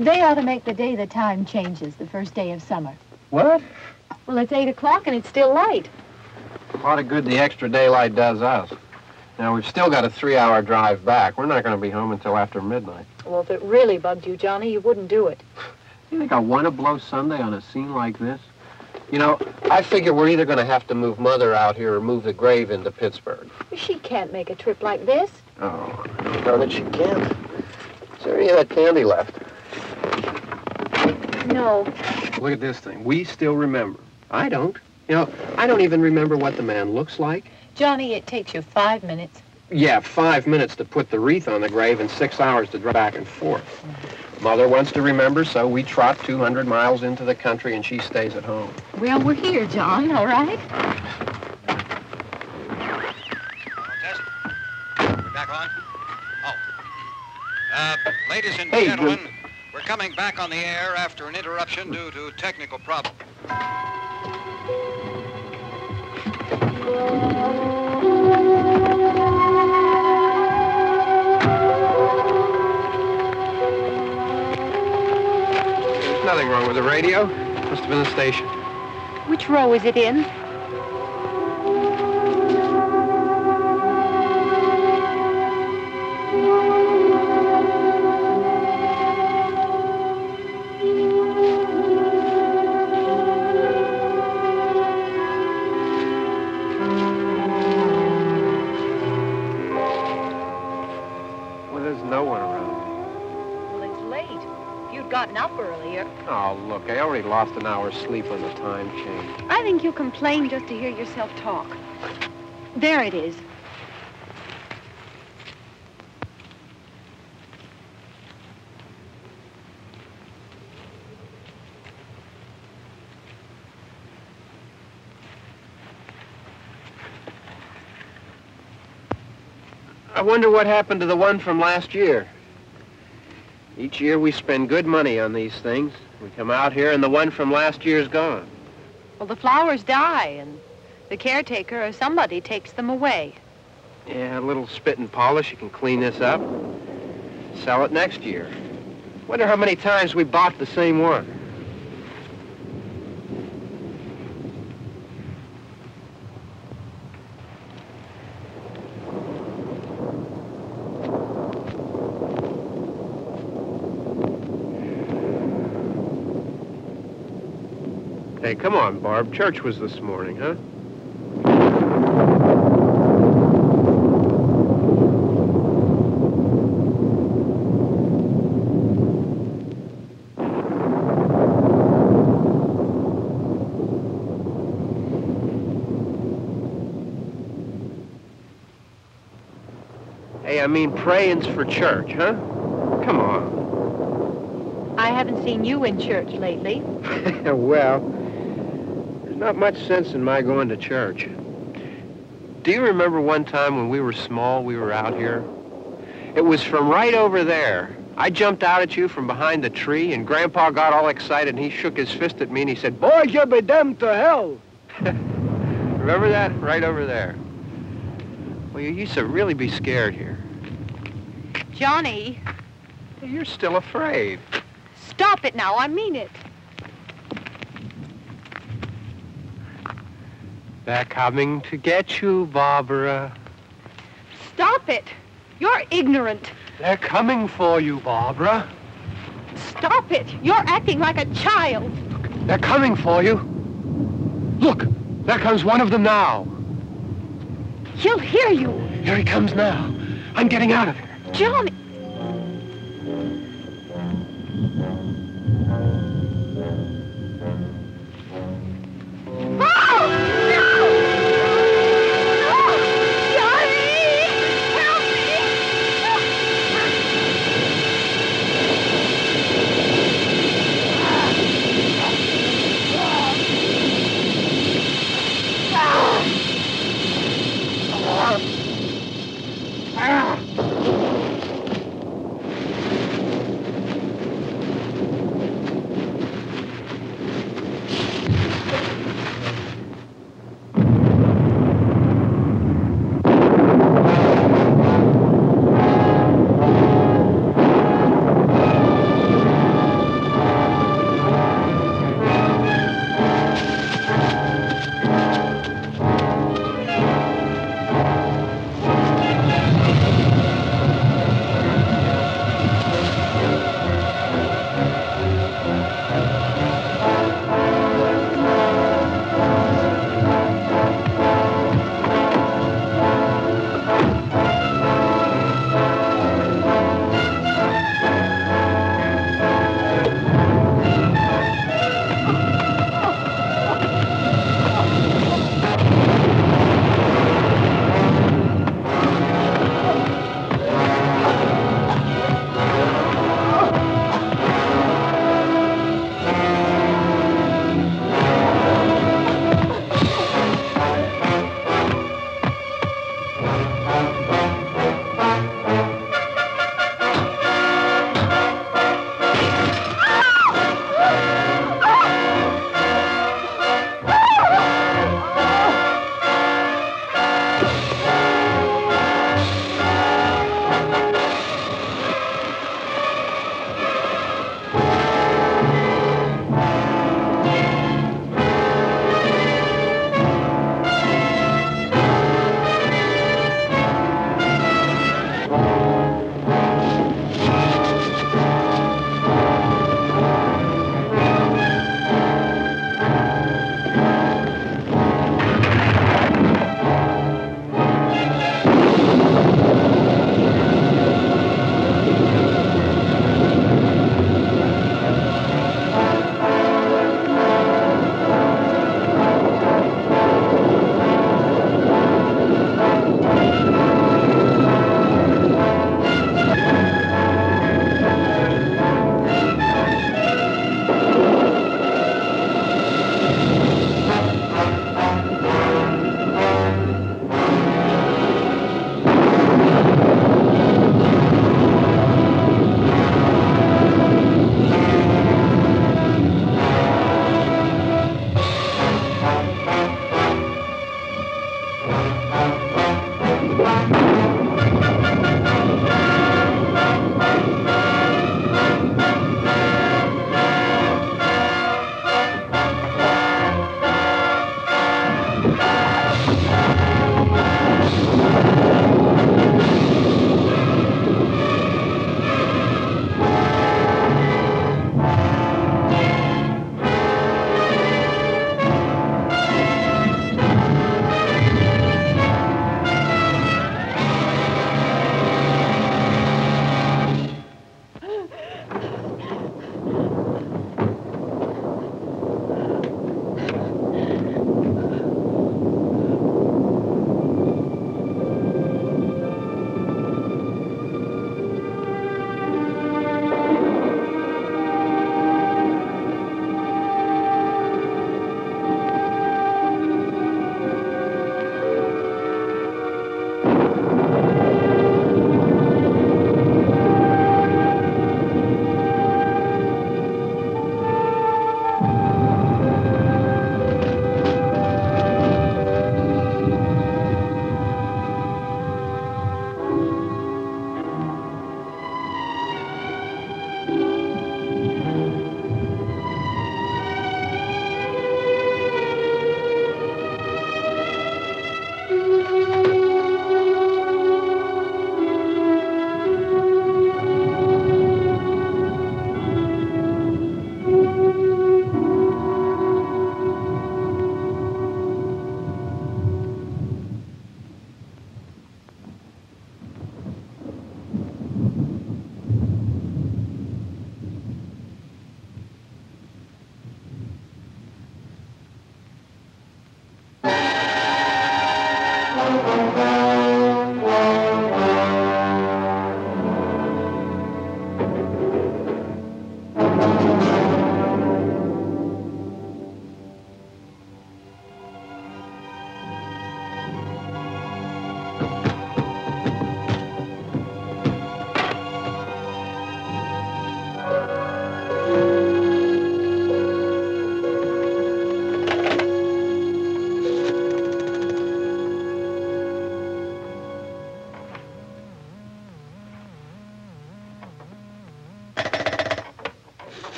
They ought to make the day the time changes, the first day of summer. What? Well, it's 8 o'clock and it's still light. A lot of good the extra daylight does us. Now, we've still got a 3-hour drive back. We're not going to be home until after midnight. Well, if it really bugged you, Johnny, you wouldn't do it. You think I want to blow Sunday on a scene like this? You know, I figure we're either going to have to move Mother out here or move the grave into Pittsburgh. She can't make a trip like this. Oh, I don't know that she can't. Is there any of that candy left? No. Look at this thing. We still remember. I don't. You know, I don't even remember what the man looks like. Johnny, it takes you 5 minutes. Yeah, 5 minutes to put the wreath on the grave and 6 hours to drive back and forth. Mother wants to remember, so we trot 200 miles into the country and she stays at home. Well, we're here, John, all right? Test. We're back on? Oh. Ladies and Hey, gentlemen, we're coming back on the air after an interruption due to technical problem. There's nothing wrong with the radio. Must have been the station. Which row is it in? Gotten up earlier. Oh, look, I already lost an hour's sleep on the time change. I think you complain just to hear yourself talk. There it is. I wonder what happened to the one from last year. Each year we spend good money on these things. We come out here and the one from last year's gone. Well, the flowers die and the caretaker or somebody takes them away. Yeah, a little spit and polish. You can clean this up. Sell it next year. Wonder how many times we bought the same one. Hey, come on, Barb. Church was this morning, huh? Hey, I mean praying's for church, huh? Come on. I haven't seen you in church lately. Well, not much sense in my going to church. Do you remember one time when we were small, we were out here? It was from right over there. I jumped out at you from behind the tree, and Grandpa got all excited, and he shook his fist at me, and he said, "Boys, you'll be damned to hell." Remember that? Right over there. Well, you used to really be scared here. Johnny. You're still afraid. Stop it now. I mean it. They're coming to get you, Barbara. Stop it. You're ignorant. They're coming for you, Barbara. Stop it! You're acting like a child. They're coming for you. Look, there comes one of them now. He'll hear you. Here he comes now. I'm getting out of here. Johnny.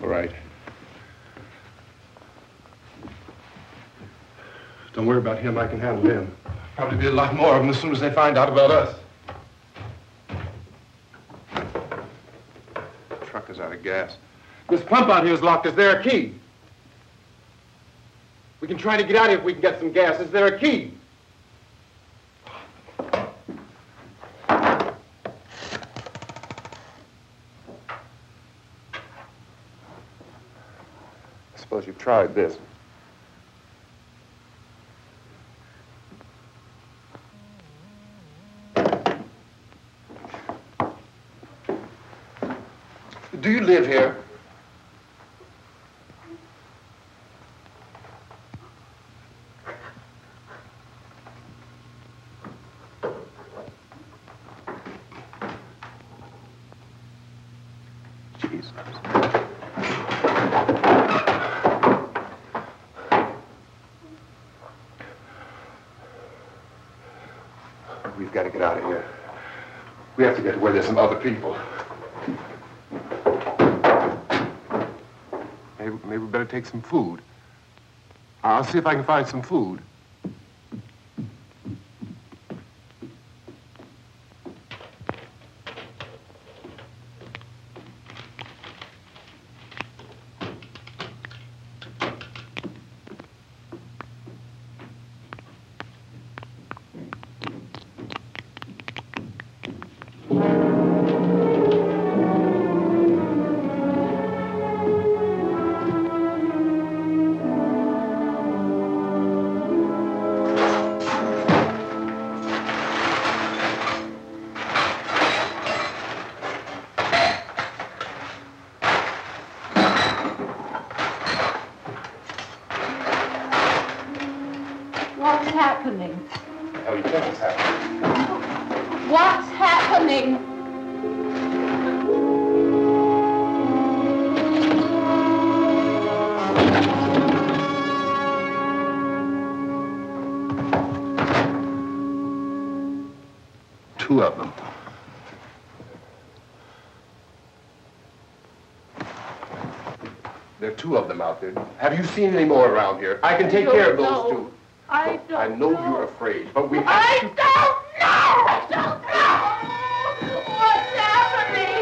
All right. Don't worry about him. I can handle him. Probably be a lot more of them as soon as they find out about us. The truck is out of gas. This pump out here is locked. Is there a key? We can try to get out of here if we can get some gas. Is there a key? I suppose you've tried this. Do you live here? Jesus. We've got to get out of here. We have to get to where there's some other people. Maybe we better take some food. I'll see if I can find some food. What's happening? How do you think it's happening? What's happening? Two of them. There are two of them out there. Have you seen any more around here? I can take care of those two. I don't I know you're afraid, but we have I to... don't know! I don't know! What's happening?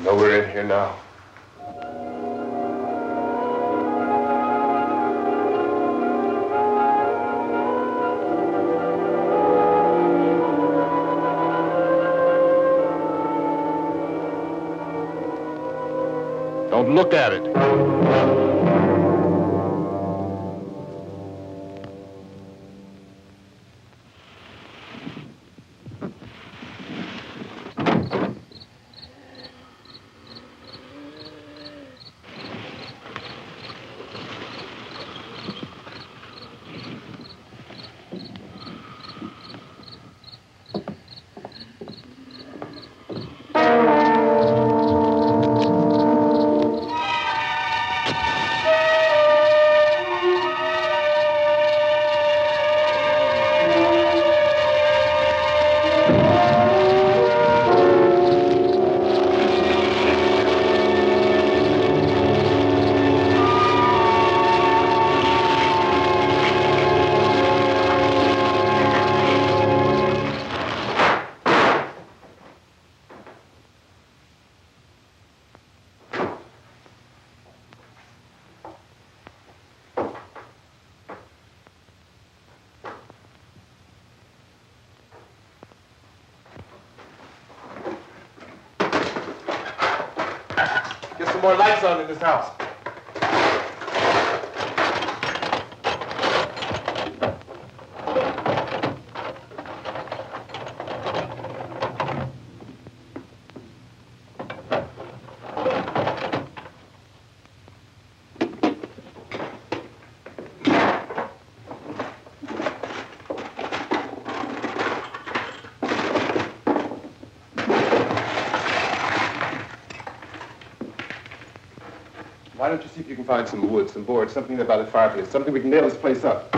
know we're in here now. Don't look at it. Get some more lights on in this house. Why don't you see if you can find some wood, some board, something about the fireplace, something we can nail this place up.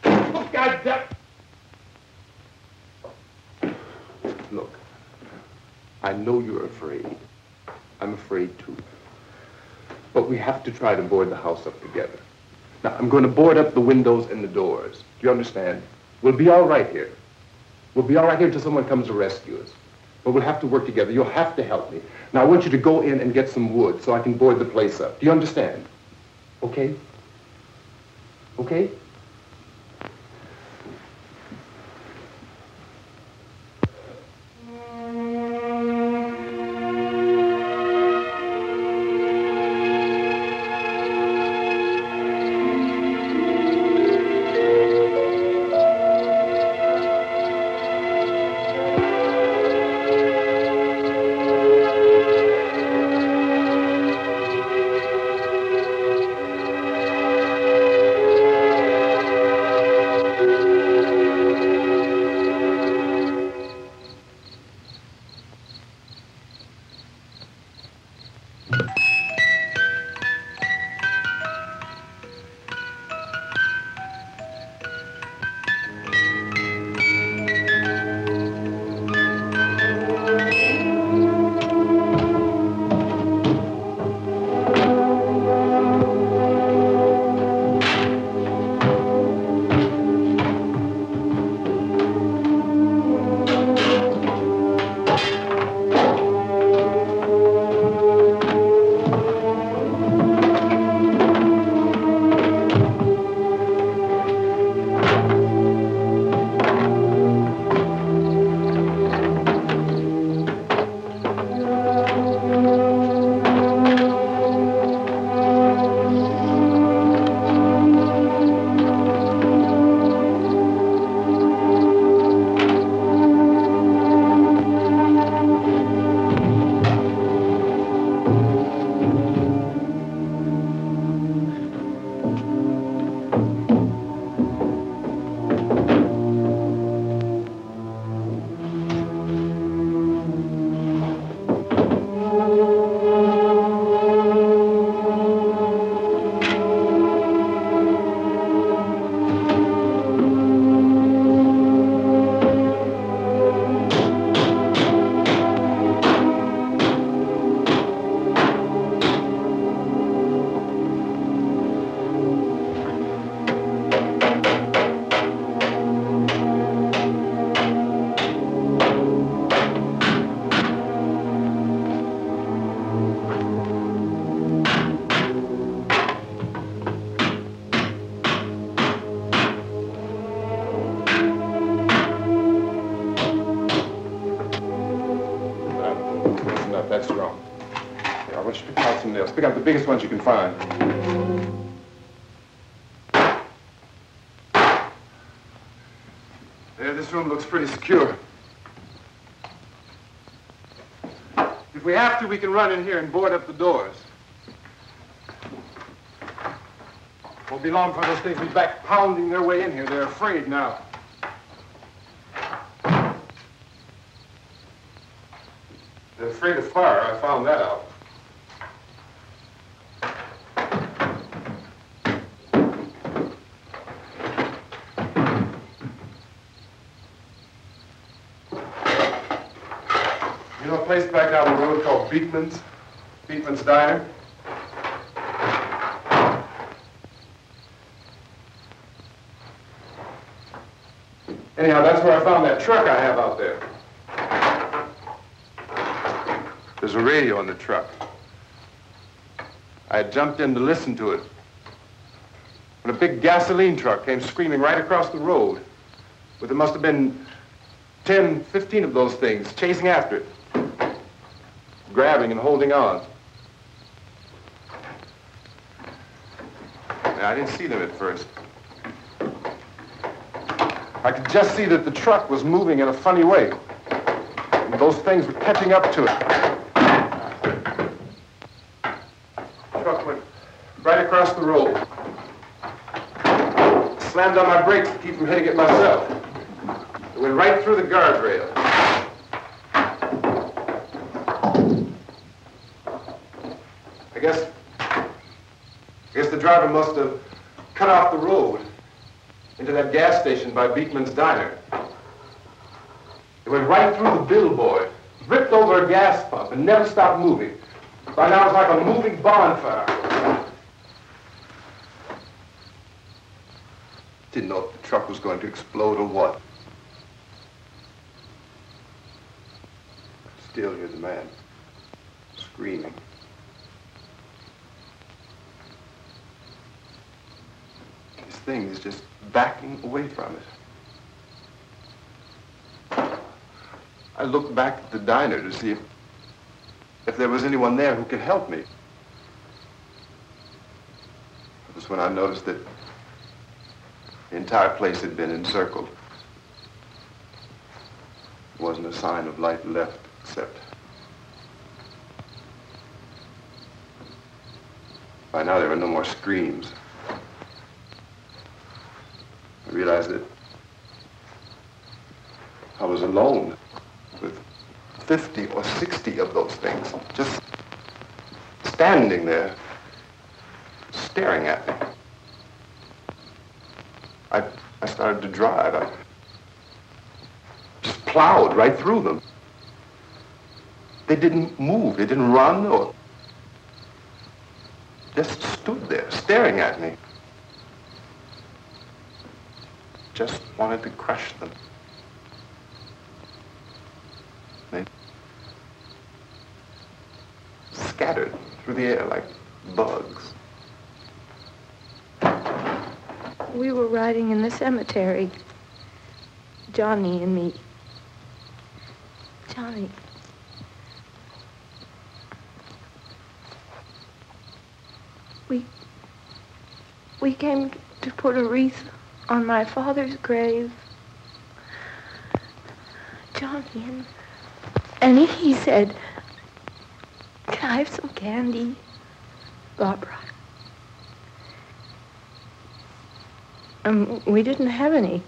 Oh, God damn! Look, I know you're afraid. I'm afraid too. But we have to try to board the house up together. Now, I'm going to board up the windows and the doors. Do you understand? We'll be all right here. We'll be all right here until someone comes to rescue us. But we'll have to work together. You'll have to help me. Now, I want you to go in and get some wood so I can board the place up. Do you understand? Okay? Okay? Just pick up the biggest ones you can find. There, this room looks pretty secure. If we have to, we can run in here and board up the doors. Won't be long for those things to be back pounding their way in here. They're afraid now. They're afraid of fire. I found that out. You know a place back down the road called Beekman's Diner? Anyhow, that's where I found that truck I have out there. There's a radio on the truck. I had jumped in to listen to it when a big gasoline truck came screaming right across the road. But there must have been 10, 15 of those things chasing after it, grabbing and holding on. Now, I didn't see them at first. I could just see that the truck was moving in a funny way. And those things were catching up to it. The truck went right across the road. Slammed on my brakes to keep from hitting it myself. It went right through the guardrail. I guess the driver must have cut off the road into that gas station by Beekman's Diner. It went right through the billboard, ripped over a gas pump, and never stopped moving. By now it's like a moving bonfire. Didn't know if the truck was going to explode or what. Still hear the man screaming. This thing is just backing away from it. I looked back at the diner to see if there was anyone there who could help me. It was when I noticed that the entire place had been encircled. There wasn't a sign of life left except by now there were no more screams. I realized that I was alone with 50 or 60 of those things, just standing there, staring at me. I started to drive. I just plowed right through them. They didn't move. They didn't run or just stood there, staring at me. Just wanted to crush them. They scattered through the air like bugs. We were riding in the cemetery, Johnny and me. Johnny. We came to put a wreath on my father's grave. Johnny, and he said, "Can I have some candy, Barbara?" We didn't have any.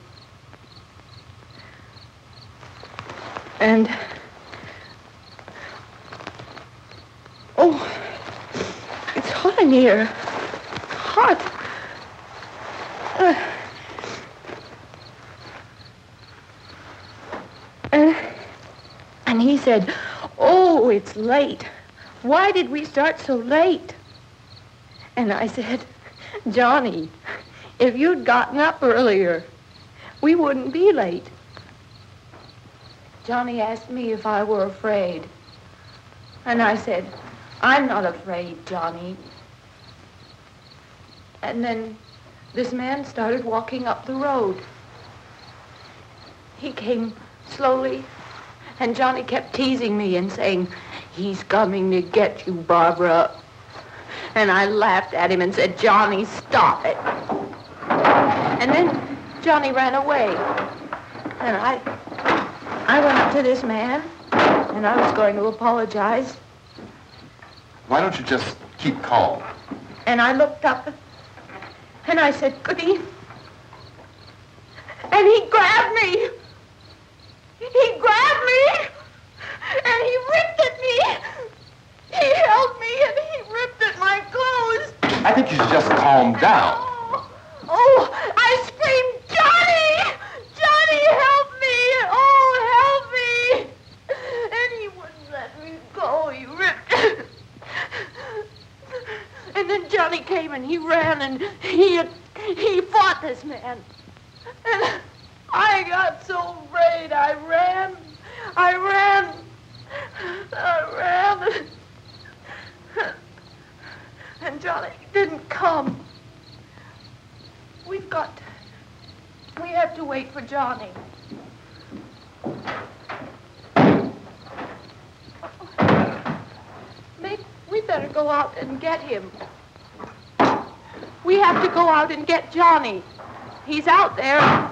And, oh, it's hot in here. Hot. And he said, "Oh, it's late. Why did we start so late?" And I said, "Johnny, if you'd gotten up earlier, we wouldn't be late." Johnny asked me if I were afraid. And I said, "I'm not afraid, Johnny." And then this man started walking up the road. He came slowly, and Johnny kept teasing me and saying, "He's coming to get you, Barbara." And I laughed at him and said, Johnny, stop it. And then Johnny ran away. And I went up to this man, and I was going to apologize. Why don't you just keep calm? And I looked up, and I said, Goody. And he grabbed me. He grabbed me, and he ripped at me. He held me, and he ripped at my clothes. I think you should just calm down. Oh, I screamed, Johnny! Johnny, help me! Oh, help me! And he wouldn't let me go. He ripped. And then Johnny came and he ran and he fought this man. And I got so afraid. I ran. And Johnny didn't come. We have to wait for Johnny. We better go out and get him. We have to go out and get Johnny. He's out there.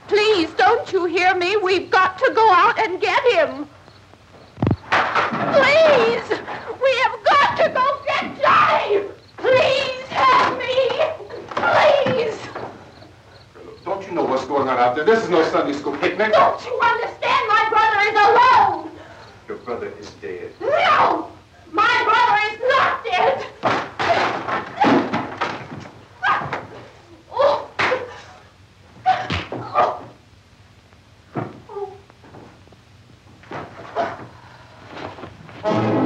Please, don't you hear me? We've got to go out and get him. Please! We have got to go get Johnny! Please help me! Please! Don't you know what's going on out there? This is no Sunday school picnic. Don't you understand? My brother is alone! Your brother is dead. No! My brother is not dead! Oh. Oh.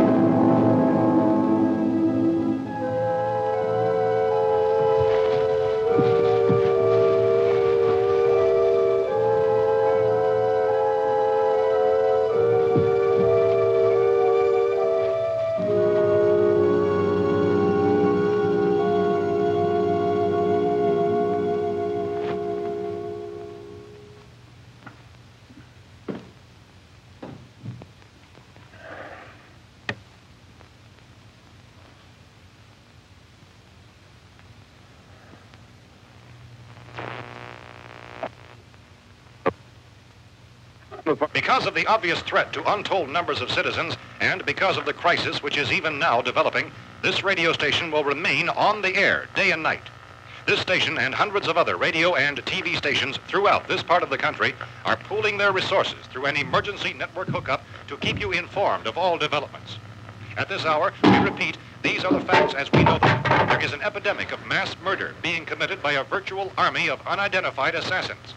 Because of the obvious threat to untold numbers of citizens, and because of the crisis which is even now developing, this radio station will remain on the air day and night. This station and hundreds of other radio and TV stations throughout this part of the country are pooling their resources through an emergency network hookup to keep you informed of all developments. At this hour, we repeat, these are the facts as we know them. There is an epidemic of mass murder being committed by a virtual army of unidentified assassins.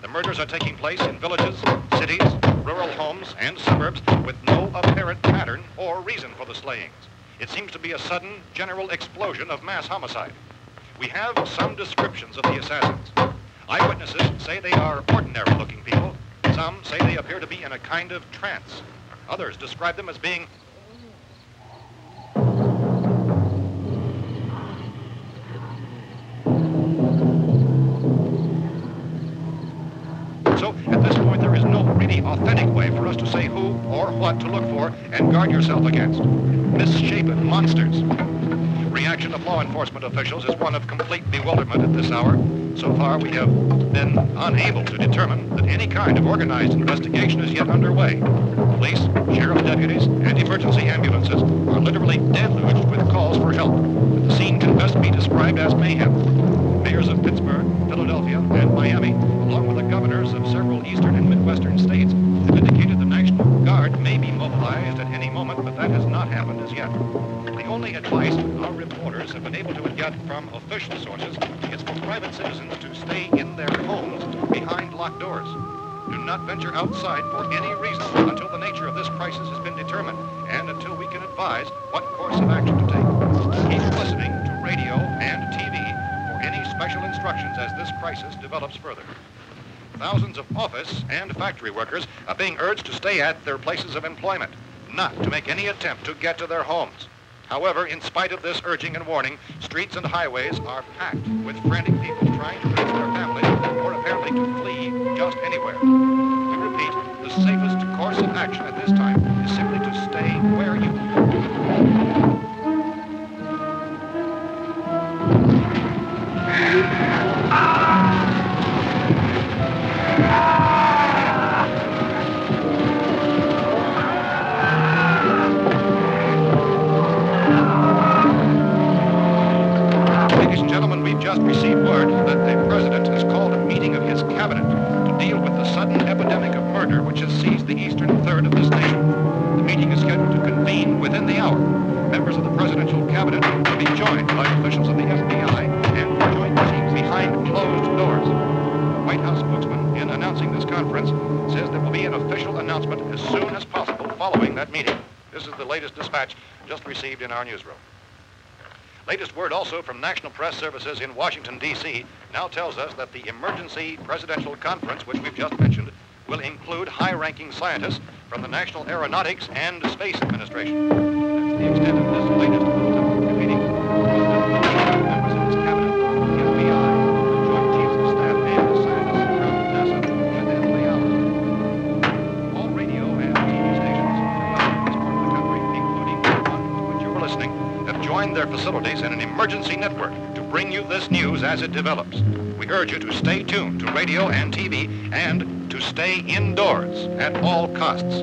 The murders are taking place in villages, cities, rural homes, and suburbs with no apparent pattern or reason for the slayings. It seems to be a sudden, general explosion of mass homicide. We have some descriptions of the assassins. Eyewitnesses say they are ordinary-looking people. Some say they appear to be in a kind of trance. Others describe them as being So, at this point, there is no really authentic way for us to say who or what to look for and guard yourself against. Misshapen monsters. Reaction of law enforcement officials is one of complete bewilderment at this hour. So far, we have been unable to determine that any kind of organized investigation is yet underway. Police, sheriff's deputies, and emergency ambulances are literally deluged with calls for help. The scene can best be described as mayhem. Mayors of Pittsburgh, Philadelphia, and Miami, along with the governors of several eastern and midwestern states, have indicated the National Guard may be mobilized at any moment, but that has not happened as yet. The only advice our reporters have been able to get from official sources is for private citizens to stay in their homes behind locked doors. Do not venture outside for any reason until the nature of this crisis has been determined and until we can advise what course of action to take. Keep listening to radio and TV for any special instructions as this crisis develops further. Thousands of office and factory workers are being urged to stay at their places of employment, not to make any attempt to get to their homes. However, in spite of this urging and warning, streets and highways are packed with frantic people trying to reach their families or apparently to flee just anywhere. We repeat, the safest course of action at this time is simply to stay where you are. received word that the president has called a meeting of his cabinet to deal with the sudden epidemic of murder which has seized the eastern third of this nation. The meeting is scheduled to convene within the hour. Members of the presidential cabinet will be joined by officials of the FBI and joint teams behind closed doors. The White House spokesman, in announcing this conference, says there will be an official announcement as soon as possible following that meeting. This is the latest dispatch just received in our newsroom. Latest word also from National Press Services in Washington, D.C. now tells us that the emergency presidential conference, which we've just mentioned, will include high-ranking scientists from the National Aeronautics and Space Administration. That's the extent of this latest meeting. Members of his cabinet, the FBI, the Joint Chiefs of Staff, and the scientists from NASA within the hour. All radio and TV stations throughout this part of the country, including the one to which you're listening, have joined their facilities in an emergency network to bring you this news as it develops. We urge you to stay tuned to radio and TV and to stay indoors at all costs.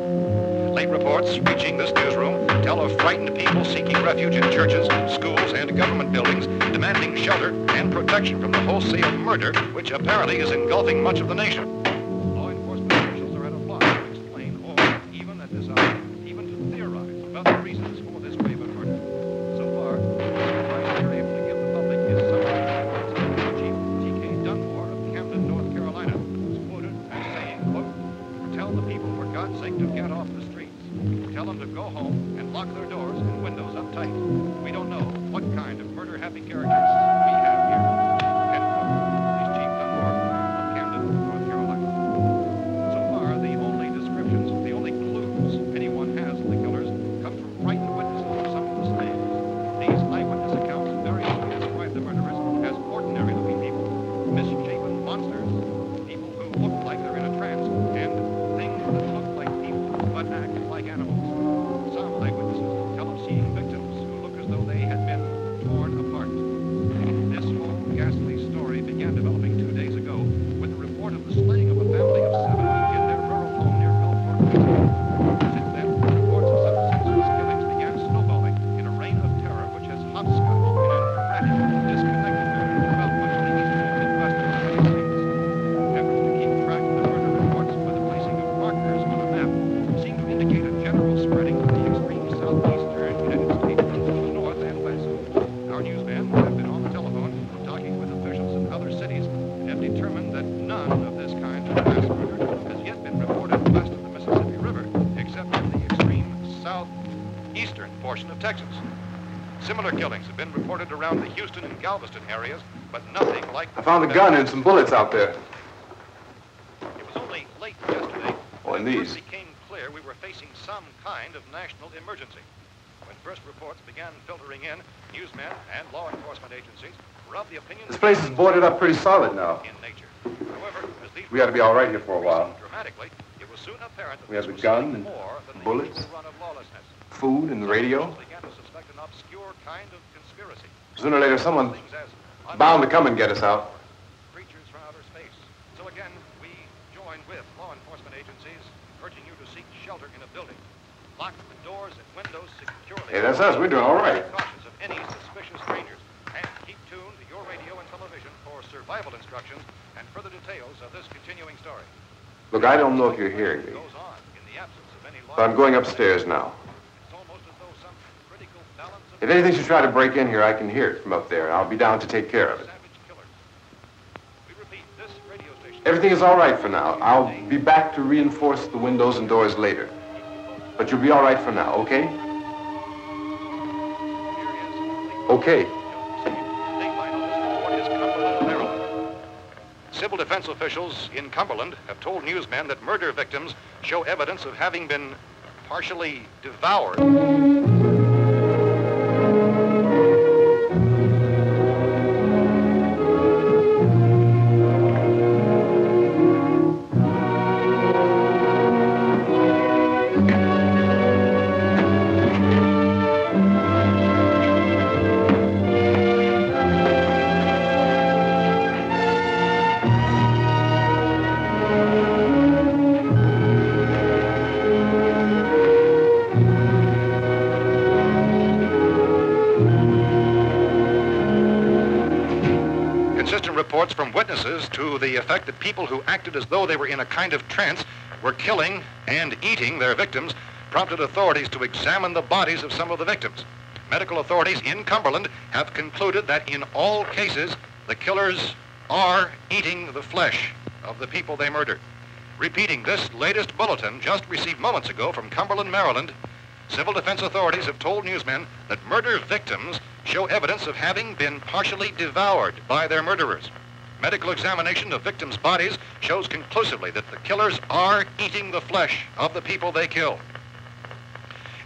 Late reports reaching this newsroom tell of frightened people seeking refuge in churches, schools, and government buildings, demanding shelter and protection from the wholesale murder which apparently is engulfing much of the nation. Law enforcement officials are at a loss to explain or even at this hour, even to theorize about the reasons for this grave of murder. So far, the advice they're able to give the public is something Chief T.K. Dunmore of Camden, North Carolina, was quoted as saying, quote, "Tell the people, for God's sake, to get off the streets. Tell them to go home and lock their doors and windows up tight. We don't know what kind of murder-happy characters we have here." End quote. This Chief Dunmore of Camden, North Carolina. So far, the only descriptions, the only clues anyone has of the killers come from frightened witnesses of some of the slaves. These eyewitness accounts variously describe the murderers as ordinary-looking people, misshapen monsters, people who look like they're in a trance, and things that look like people but act like animals. Some eyewitnesses tell of seeing victims who look as though they had been torn apart. This whole ghastly story began developing 2 days ago with the report of the slaying of a family of 7 in their rural home near Gulfport, Pennsylvania. Since then, reports of such senseless killings began snowballing in a reign of terror which has hopscotched in an erratic, disconnected manner throughout much of the eastern and midwestern United States. Efforts to keep track of the murder reports by the placing of markers on a map seem to indicate a general spreading of the extreme southeastern United States to the north and west. Our newsmen have been on the telephone talking with officials in other cities and have determined that none of this kind of mass murder has yet been reported west of the Mississippi River, except in the extreme southeastern portion of Texas. Similar killings have been reported around the Houston and Galveston areas, but nothing like the... I found a gun and some bullets out there. It was only late yesterday Oh, and when it these. first became clear we were facing some kind of national emergency. When first reports began filtering in, newsmen and law enforcement agencies were of the opinion... This place is boarded up pretty solid now. ...in nature. However, as these We ought to be all right here for a while. dramatically, it was soon apparent that We have this the was gun something and more than bullets. the usual run of lawlessness. Food and the radio. Some began to suspect an obscure kind of conspiracy. Sooner or later, someone Things as bound to come and get us out. creatures from outer space. So again, we join with law enforcement agencies, urging you to seek shelter in a building. Lock the doors and windows securely. Hey, that's us. We're doing all right. Be cautious of any suspicious strangers. And keep tuned to your radio and television for survival instructions and further details of this continuing story. Look, I don't know if you're hearing me, Goes on in the absence of any law. but I'm going upstairs now. It's almost as though some critical balance of If anything should try to break in here, I can hear it from up there. I'll be down to take care of it. savage killers. We repeat, this radio station... Everything is all right for now. I'll be back to reinforce the windows and doors later. But you'll be all right for now, okay? Okay. Civil defense officials in Cumberland have told newsmen that murder victims show evidence of having been partially devoured. inconsistent reports from witnesses to the effect that people who acted as though they were in a kind of trance were killing and eating their victims prompted authorities to examine the bodies of some of the victims. Medical authorities in Cumberland have concluded that in all cases, the killers are eating the flesh of the people they murdered. Repeating this latest bulletin just received moments ago from Cumberland, Maryland, civil defense authorities have told newsmen that murder victims show evidence of having been partially devoured by their murderers. Medical examination of victims' bodies shows conclusively that the killers are eating the flesh of the people they killed.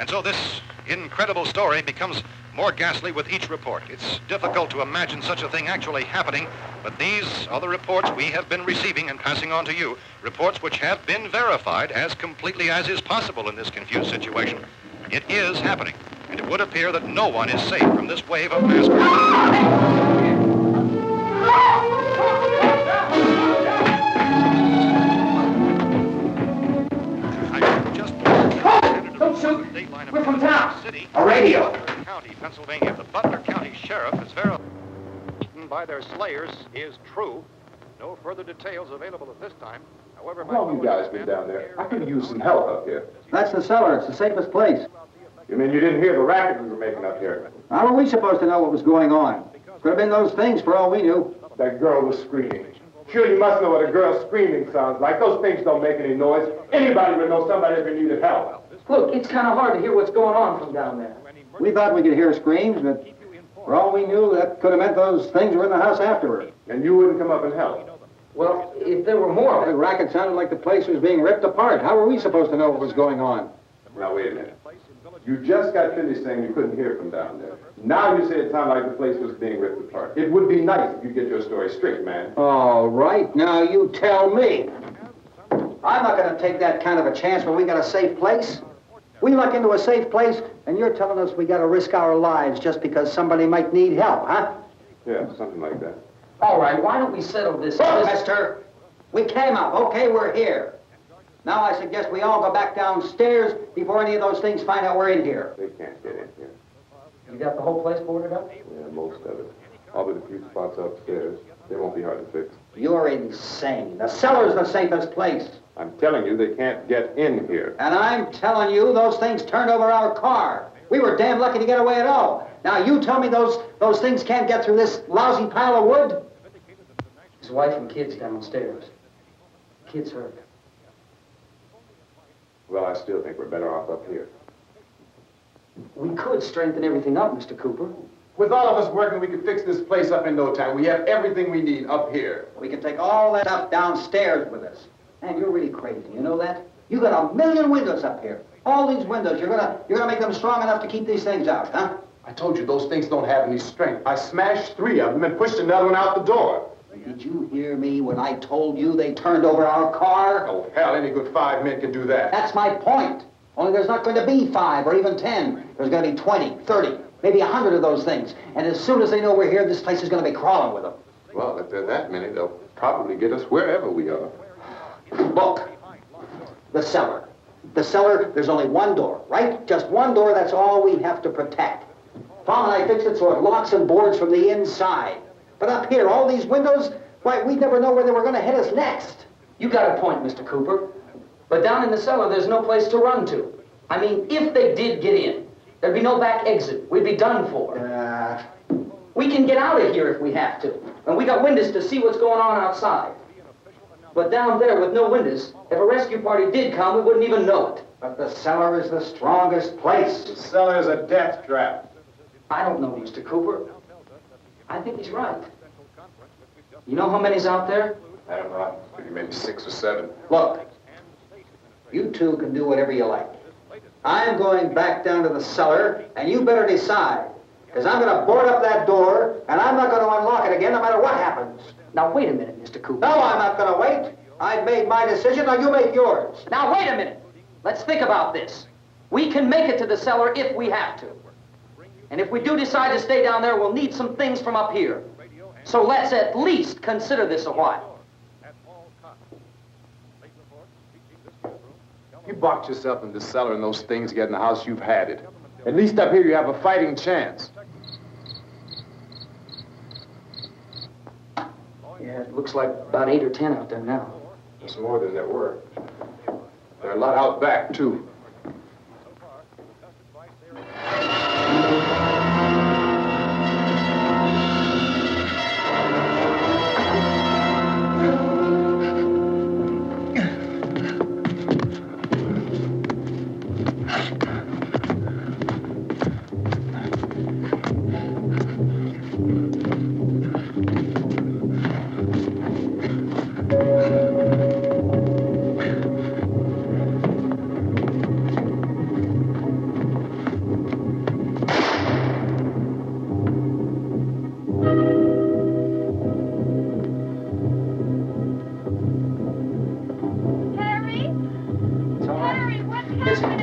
And so this incredible story becomes more ghastly with each report. It's difficult to imagine such a thing actually happening, but these are the reports we have been receiving and passing on to you, reports which have been verified as completely as is possible in this confused situation. It is happening, and it would appear that no one is safe from this wave of mass murder. Don't shoot! We're from town. A radio. County, Pennsylvania. The Butler County Sheriff has verified by their slayers is true. No further details available at this time. However, How long you guys been down there? I could use some help up here. That's the cellar. It's the safest place. You mean you didn't hear the racket we were making up here? How were we supposed to know what was going on? Could have been those things for all we knew. That girl was screaming. Sure, you must know what a girl screaming sounds like. Those things don't make any noise. Anybody would know somebody ever needed help. Look, it's kind of hard to hear what's going on from down there. We thought we could hear screams, but for all we knew, that could have meant those things were in the house afterward. And you wouldn't come up and help? Well, if there were more... The racket sounded like the place was being ripped apart. How were we supposed to know what was going on? Now, wait a minute. You just got finished saying you couldn't hear from down there. Now you say it sounded like the place was being ripped apart. It would be nice if you get your story straight, man. All right, now you tell me. I'm not going to take that kind of a chance when we got a safe place. We luck into a safe place, and you're telling us we got to risk our lives just because somebody might need help, huh? Yeah, something like that. All right, why don't we settle this... Look, mister, we came up. Okay, we're here. Now I suggest we all go back downstairs before any of those things find out we're in here. They can't get in here. You got the whole place boarded up? Yeah, most of it. All but a few spots upstairs. They won't be hard to fix. You're insane. The cellar's the safest place. I'm telling you, they can't get in here. And I'm telling you, those things turned over our car. We were damn lucky to get away at all. Now you tell me those things can't get through this lousy pile of wood? His wife and kids downstairs. Kids hurt. Well, I still think we're better off up here. We could strengthen everything up, Mr. Cooper. With all of us working, we could fix this place up in no time. We have everything we need up here. We can take all that stuff downstairs with us. Man, you're really crazy, you know that? You got 1 million windows up here. All these windows, you're gonna make them strong enough to keep these things out, huh? I told you those things don't have any strength. I smashed 3 of them and pushed another one out the door. Did you hear me when I told you they turned over our car? Oh, hell, any good 5 men can do that. That's my point. Only there's not going to be 5 or even 10. There's going to be 20, 30, maybe 100 of those things. And as soon as they know we're here, this place is going to be crawling with them. Well, if there are that many, they'll probably get us wherever we are. Look, the cellar. The cellar, there's only one door, right? Just one door, that's all we have to protect. Tom and I fixed it so it locks and boards from the inside. But up here, all these windows, why, we'd never know where they were going to hit us next. You got a point, Mr. Cooper. But down in the cellar, there's no place to run to. I mean, if they did get in, there'd be no back exit. We'd be done for. We can get out of here if we have to. And we got windows to see what's going on outside. But down there with no windows, if a rescue party did come, we wouldn't even know it. But the cellar is the strongest place. The cellar is a death trap. I don't know, Mr. Cooper. I think he's right. You know how many's out there? I don't know. Maybe 6 or 7. Look, you two can do whatever you like. I'm going back down to the cellar, and you better decide. Because I'm going to board up that door, and I'm not going to unlock it again no matter what happens. Now, wait a minute, Mr. Cooper. No, I'm not going to wait. I've made my decision, now you make yours. Now, wait a minute. Let's think about this. We can make it to the cellar if we have to. And if we do decide to stay down there, we'll need some things from up here. So let's at least consider this a while. You boxed yourself in the cellar and those things get in the house, you've had it. At least up here you have a fighting chance. Yeah, it looks like about 8 or 10 out there now. There's more than there were. There are a lot out back, too.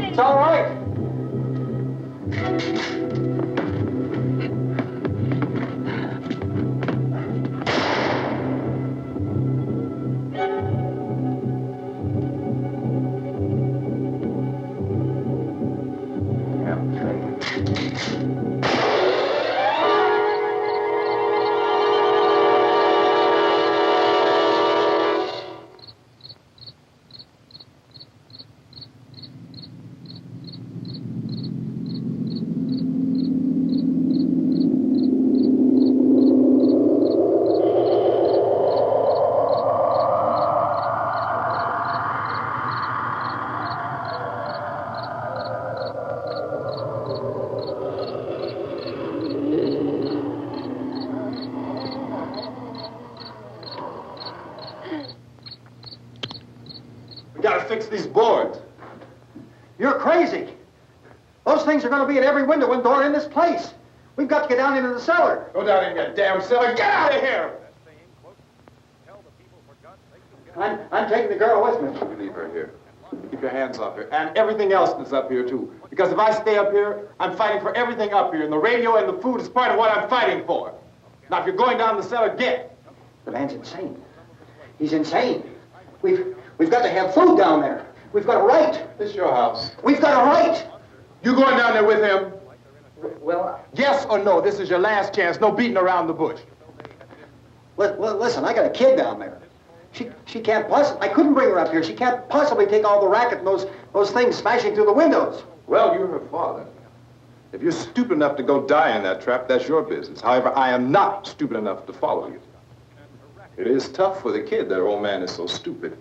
It's all right. We gotta fix these boards. You're crazy. Those things are going to be at every window and door in this place. We've got to get down into the cellar. Go down in your damn cellar. Get out of here! I'm taking the girl with me. You leave her here. Keep your hands off her. And everything else that's up here, too. Because if I stay up here, I'm fighting for everything up here. And the radio and the food is part of what I'm fighting for. Now, if you're going down the cellar, get. The man's insane. He's insane. We've got to have food down there. We've got a right. This is your house. We've got a right. You going down there with him? Well, Yes or no? This is your last chance. No beating around the bush. Listen, I got a kid down there. She can't possibly. I couldn't bring her up here. She can't possibly take all the racket and those things smashing through the windows. Well, you're her father. If you're stupid enough to go die in that trap, that's your business. However, I am not stupid enough to follow you. It is tough for the kid that her old man is so stupid.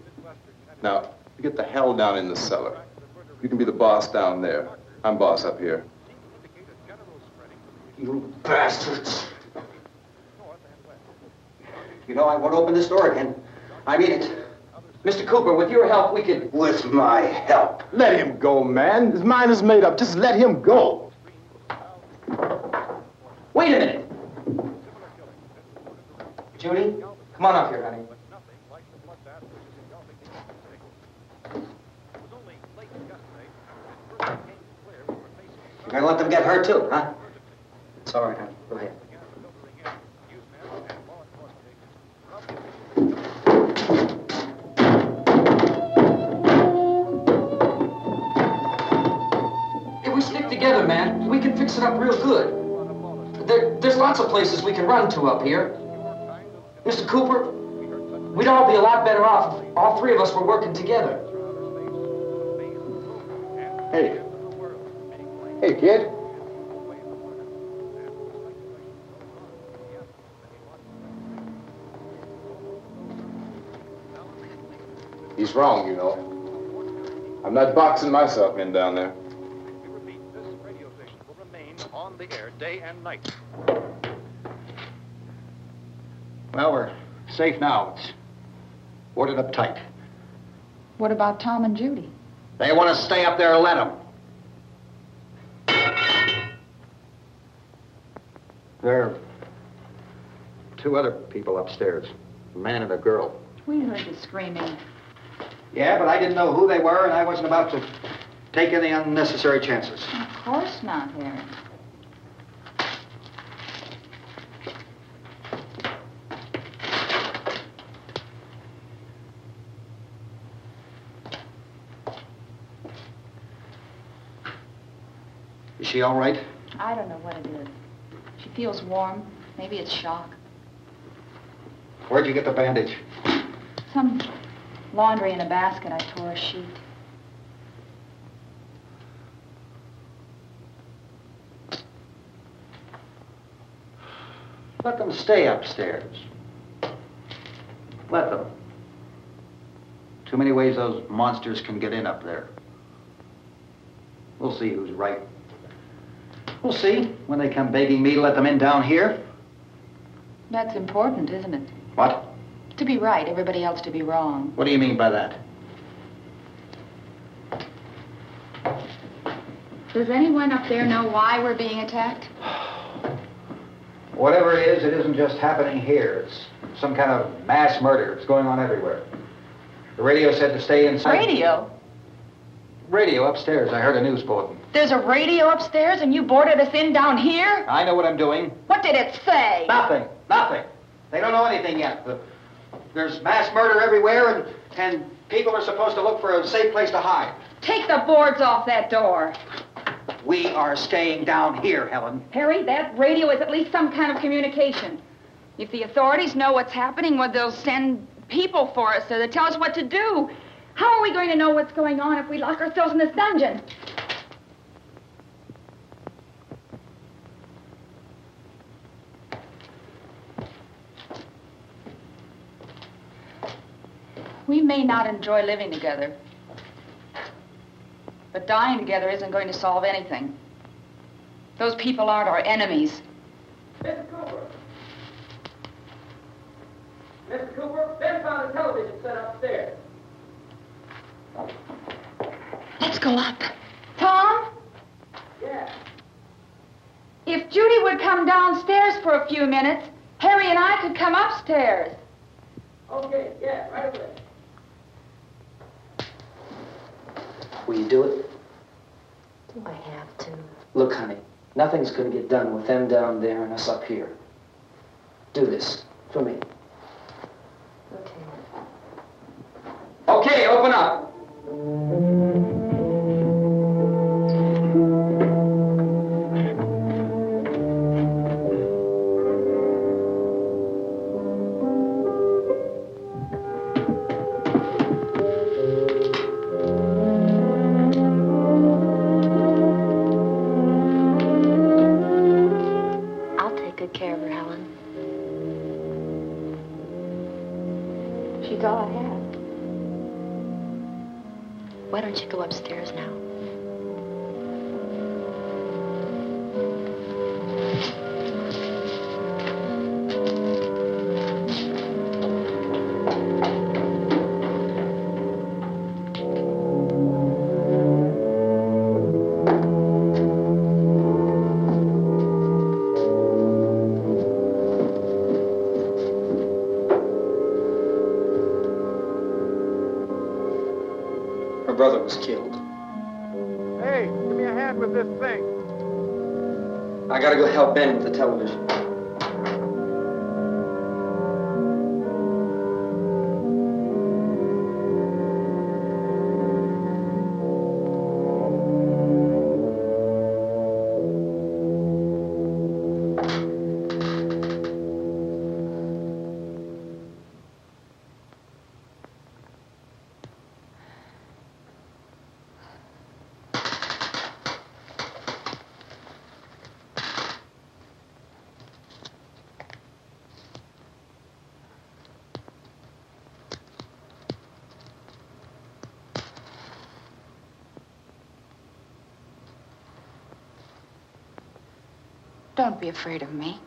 Now, you get the hell down in the cellar. You can be the boss down there. I'm boss up here. You bastards. You know, I won't open this door again. I mean it. Mr. Cooper, with your help, we could... With my help. Let him go, man. His mind is made up. Just let him go. Wait a minute. Judy, come on up here, honey. You're gonna let them get hurt too, huh? It's all right, honey. Go ahead. If we stick together, man, we can fix it up real good. There's lots of places we can run to up here. Mr. Cooper, we'd all be a lot better off if all three of us were working together. Hey. Hey, kid. He's wrong, you know. I'm not boxing myself in down there. We repeat, this radio station will remain on the air day and night. Well, we're safe now. It's boarded up tight. What about Tom and Judy? They want to stay up there, let them. There are two other people upstairs, a man and a girl. We heard the screaming. Yeah, but I didn't know who they were, and I wasn't about to take any unnecessary chances. Of course not, Harry. Is she all right? I don't know what it is. She feels warm. Maybe it's shock. Where'd you get the bandage? Some laundry in a basket. I tore a sheet. Let them stay upstairs. Let them. Too many ways those monsters can get in up there. We'll see who's right. We'll see when they come begging me to let them in down here. That's important, isn't it? What? To be right, everybody else to be wrong. What do you mean by that? Does anyone up there know why we're being attacked? Whatever it is, it isn't just happening here. It's some kind of mass murder. It's going on everywhere. The radio said to stay inside. Radio? Radio upstairs. I heard a news bulletin. There's a radio upstairs and you boarded us in down here? I know what I'm doing. What did it say? Nothing. Nothing. They don't know anything yet. There's mass murder everywhere, and people are supposed to look for a safe place to hide. Take the boards off that door. We are staying down here, Helen. Harry, that radio is at least some kind of communication. If the authorities know what's happening, well, they'll send people for us so they tell us what to do. How are we going to know what's going on if we lock ourselves in this dungeon? We may not enjoy living together, but dying together isn't going to solve anything. Those people aren't our enemies. Mr. Cooper! Mr. Cooper, Ben found a television set upstairs. Let's go up. Tom? Yeah. If Judy would come downstairs for a few minutes, Harry and I could come upstairs. Okay, yeah, right away. Will you do it? Do I have to? Look, honey, nothing's going to get done with them down there and us up here. Do this for me. Okay. Okay, open up. I'll take good care of her, Helen. She's all I have. Why don't you go upstairs now? Her brother was killed. Hey, give me a hand with this thing. I gotta go help Ben with the television. Don't be afraid of me.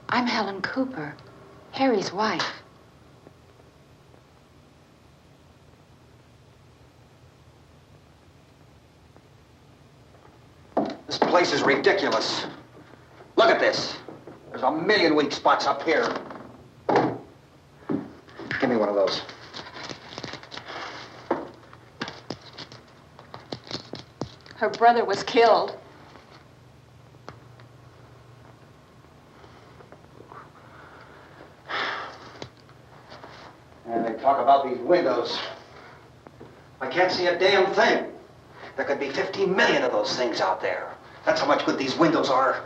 I'm Helen Cooper, Harry's wife. This place is ridiculous. Look at this. There's a million weak spots up here. Give me one of those. Her brother was killed. And they talk about these windows. I can't see a damn thing. There could be 15 million of those things out there. That's how much good these windows are.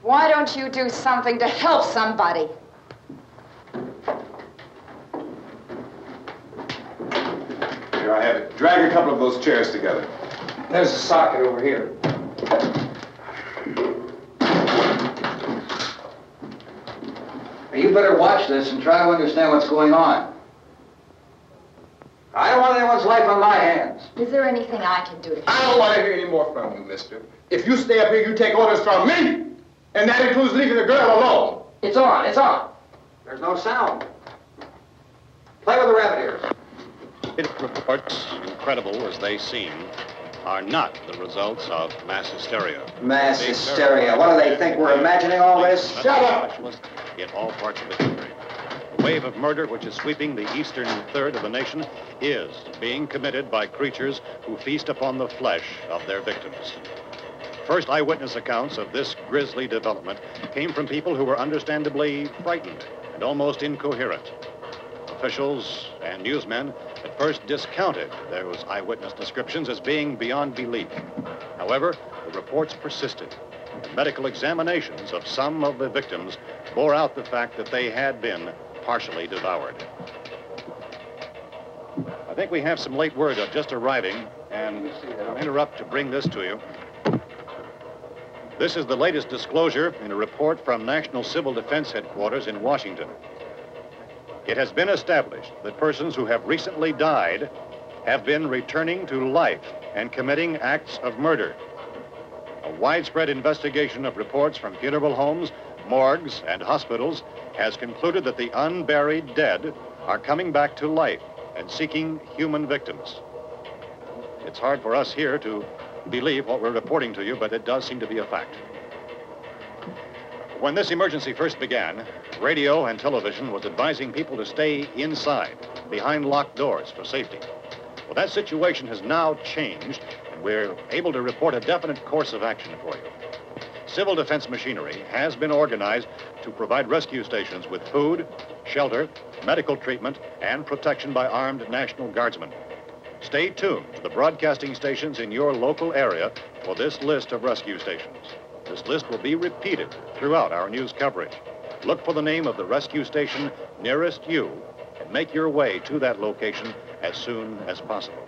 Why don't you do something to help somebody? Here, I have it. Drag a couple of those chairs together. There's a socket over here. You better watch this and try to understand what's going on. I don't want anyone's life on my hands. Is there anything I can do to I don't want to hear any more from you, mister. If you stay up here, you take orders from me. And that includes leaving the girl alone. It's on, it's on. There's no sound. Play with the rabbit ears. Reports, incredible as they seem, are not the results of mass hysteria. Mass hysteria. What do they think? We're imagining all this? Shut up! In all parts of the country. The wave of murder which is sweeping the eastern third of the nation is being committed by creatures who feast upon the flesh of their victims. First eyewitness accounts of this grisly development came from people who were understandably frightened and almost incoherent. Officials and newsmen at first discounted those eyewitness descriptions as being beyond belief. However, the reports persisted. Medical examinations of some of the victims bore out the fact that they had been partially devoured. I think we have some late word just arriving, and I'll interrupt to bring this to you. This is the latest disclosure in a report from National Civil Defense Headquarters in Washington. It has been established that persons who have recently died have been returning to life and committing acts of murder. A widespread investigation of reports from funeral homes, morgues, and hospitals has concluded that the unburied dead are coming back to life and seeking human victims. It's hard for us here to believe what we're reporting to you, but it does seem to be a fact. When this emergency first began, radio and television was advising people to stay inside, behind locked doors for safety. Well, that situation has now changed, and we're able to report a definite course of action for you. Civil defense machinery has been organized to provide rescue stations with food, shelter, medical treatment, and protection by armed National Guardsmen. Stay tuned to the broadcasting stations in your local area for this list of rescue stations. This list will be repeated throughout our news coverage. Look for the name of the rescue station nearest you and make your way to that location as soon as possible.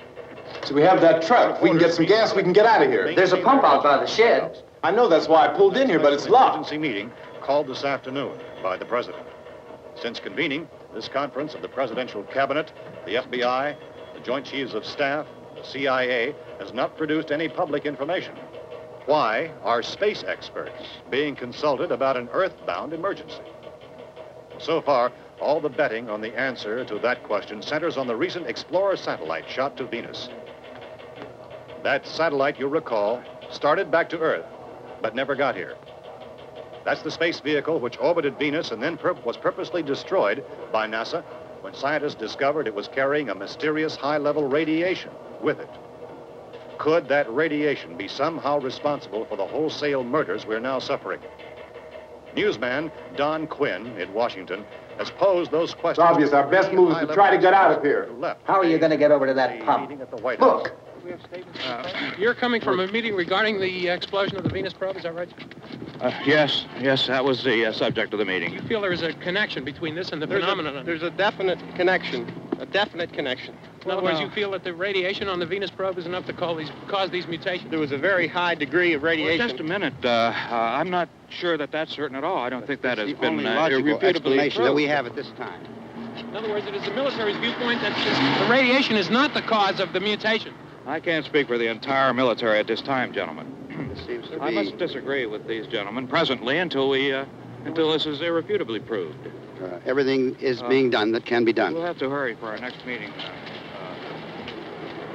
So we have that truck. If we can get some gas, we can get out of here. There's a pump out by the shed. I know, that's why I pulled in here, but it's locked. Emergency meeting called this afternoon by the president. Since convening this conference of the presidential cabinet, the FBI, the Joint Chiefs of Staff, the CIA has not produced any public information. Why are space experts being consulted about an earthbound emergency? So far, all the betting on the answer to that question centers on the recent Explorer satellite shot to Venus. That satellite, you'll recall, started back to Earth, but never got here. That's the space vehicle which orbited Venus and then was purposely destroyed by NASA when scientists discovered it was carrying a mysterious high-level radiation with it. Could that radiation be somehow responsible for the wholesale murders we're now suffering? Newsman Don Quinn in Washington has posed those questions. It's obvious our best move is to try to get out of here. How are you going to get over to that pump? Look. You're coming from a meeting regarding the explosion of the Venus probe, is that right? Yes, that was the subject of the meeting. You feel there is a connection between this and the phenomenon? There's a definite connection. In other words, you feel that the radiation on the Venus probe is enough to cause these mutations? There was a very high degree of radiation. Well, just a minute. I'm not sure that that's certain at all. I don't think that has been logical explanation that we have at this time. In other words, it is the military's viewpoint that the radiation is not the cause of the mutation. I can't speak for the entire military at this time, gentlemen. This seems to be... I must disagree with these gentlemen presently until this is irrefutably proved. Everything is being done that can be done. We'll have to hurry for our next meeting.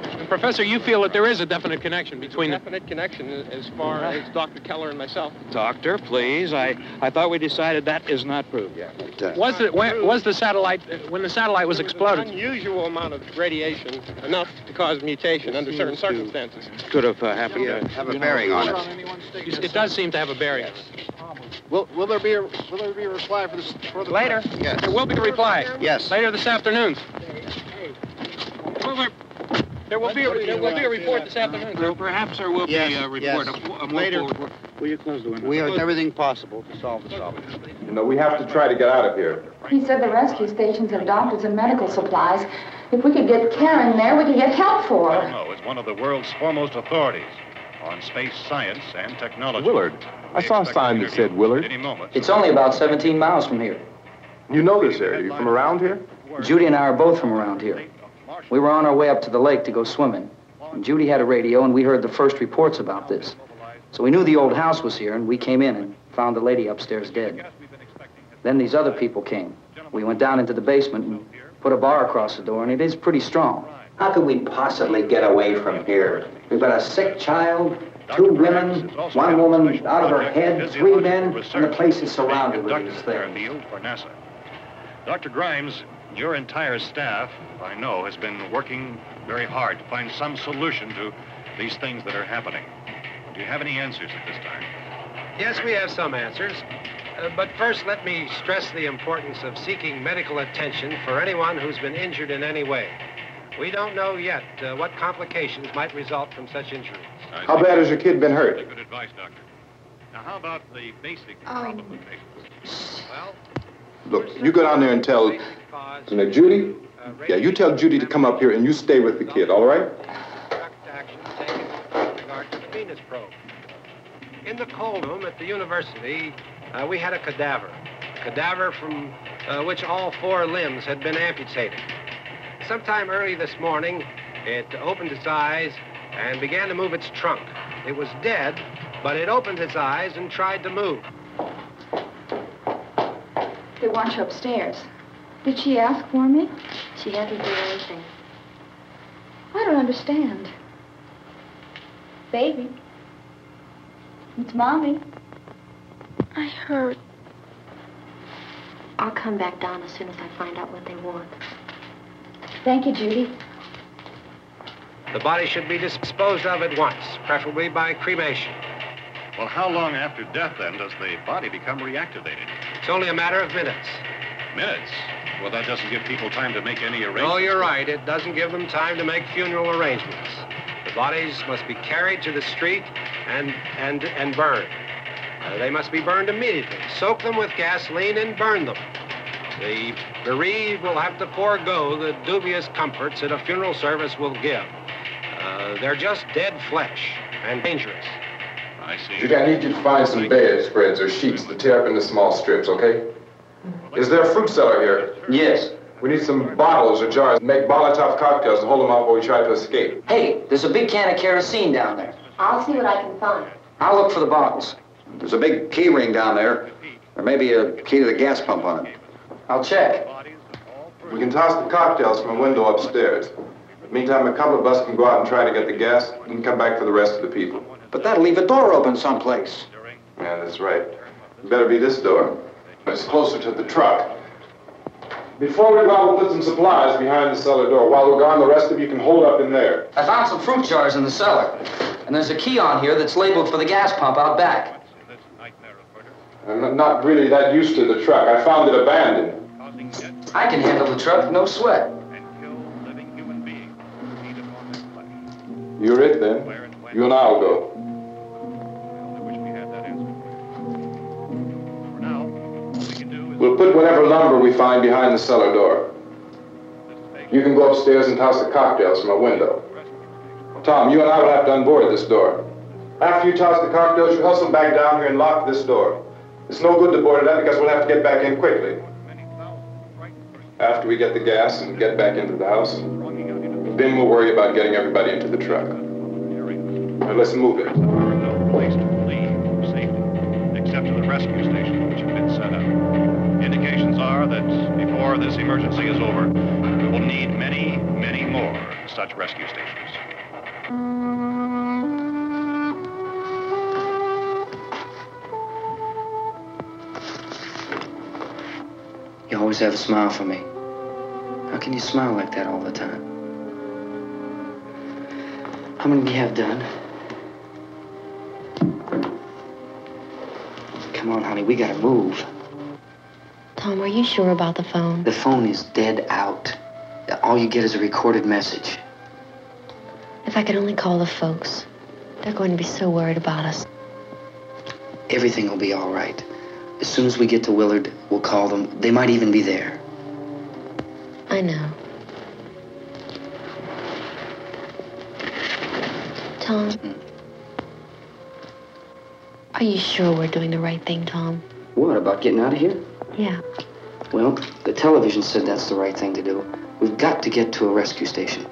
And Professor, you feel that there is a definite connection between Definite connection as far as Dr. Keller and myself. Doctor, please. I thought we decided that is not proved yet. Was the satellite, when the satellite was exploded? An unusual amount of radiation, enough to cause mutation under certain circumstances. Could have happened. Have a bearing on it. It does seem to have a bearing. Will there be a reply for the later? Yes. There will be a reply. Yes. Later this afternoon. There will be a report this afternoon. Perhaps there will be a report. Yes. Later. Will you close the window? We are doing everything possible to solve the problem. You know, we have to try to get out of here. He said the rescue stations have doctors and medical supplies. If we could get care in there, we could get help for her. No, it's one of the world's foremost authorities on space science and technology. Willard. I saw a sign that said Willard. Any moment. It's only about 17 miles from here. You know this area. You from around here? Judy and I are both from around here. We were on our way up to the lake to go swimming. And Judy had a radio, and we heard the first reports about this. So we knew the old house was here, and we came in and found the lady upstairs dead. Then these other people came. We went down into the basement and put a bar across the door, and it is pretty strong. How could we possibly get away from here? We've got a sick child, 2 women, 1 woman out of her head, 3 men, and the place is surrounded with these things. For NASA. Dr. Grimes, your entire staff, I know, has been working very hard to find some solution to these things that are happening. Do you have any answers at this time? Yes, we have some answers. But first, let me stress the importance of seeking medical attention for anyone who's been injured in any way. We don't know yet what complications might result from such injuries. How bad has your kid been hurt? Good advice, Doctor. Now, how about the basic problem of patients? Well, Look, you go down there and tell, Judy? Yeah, you tell Judy to come up here and you stay with the kid, all right? Action taken with regard to the Venus probe. In the cold room at the university, we had a cadaver from which all 4 limbs had been amputated. Sometime early this morning, it opened its eyes and began to move its trunk. It was dead, but it opened its eyes and tried to move. They want you upstairs. Did she ask for me? She hasn't done anything. I don't understand. Baby. It's Mommy. I heard. I'll come back down as soon as I find out what they want. Thank you, Judy. The body should be disposed of at once, preferably by cremation. well, how long after death, then, does the body become reactivated? It's only a matter of minutes. Minutes? Well, that doesn't give people time to make any arrangements. Oh, you're right. It doesn't give them time to make funeral arrangements. The bodies must be carried to the street and burned. They must be burned immediately. Soak them with gasoline and burn them. The bereaved will have to forego the dubious comforts that a funeral service will give. They're just dead flesh and dangerous. I see. Judy, I need you to find some bedspreads or sheets to tear up into small strips, okay? Is there a fruit cellar here? Yes. We need some bottles or jars to make Molotov cocktails and hold them out while we try to escape. Hey, there's a big can of kerosene down there. I'll see what I can find. I'll look for the bottles. There's a big key ring down there. There may be a key to the gas pump on it. I'll check. We can toss the cocktails from a window upstairs. Meantime, a couple of us can go out and try to get the gas and come back for the rest of the people. But that'll leave a door open someplace. Yeah, that's right. It better be this door. It's closer to the truck. Before we go out, we'll put some supplies behind the cellar door. While we're gone, the rest of you can hold up in there. I found some fruit jars in the cellar. And there's a key on here that's labeled for the gas pump out back. I'm not really that used to the truck. I found it abandoned. I can handle the truck, no sweat. You're it, then. You and I'll go. We'll put whatever lumber we find behind the cellar door. You can go upstairs and toss the cocktails from a window. Tom, you and I will have to unboard this door. After you toss the cocktails, you hustle back down here and lock this door. It's no good to board it up because we'll have to get back in quickly. After we get the gas and get back into the house, then we'll worry about getting everybody into the truck. Now let's move it. There are no place to flee for safety, except to the rescue station, which have been set up. Indications are that before this emergency is over, we will need many, many more such rescue stations. You always have a smile for me. How can you smile like that all the time? How many do you have done? Come on, honey, we gotta move. Tom, are you sure about the phone? The phone is dead out. All you get is a recorded message. If I could only call the folks. They're going to be so worried about us. Everything will be all right. As soon as we get to Willard, we'll call them. They might even be there. I know. Tom? Are you sure we're doing the right thing, Tom? What, about getting out of here? Yeah. Well, the television said that's the right thing to do. We've got to get to a rescue station.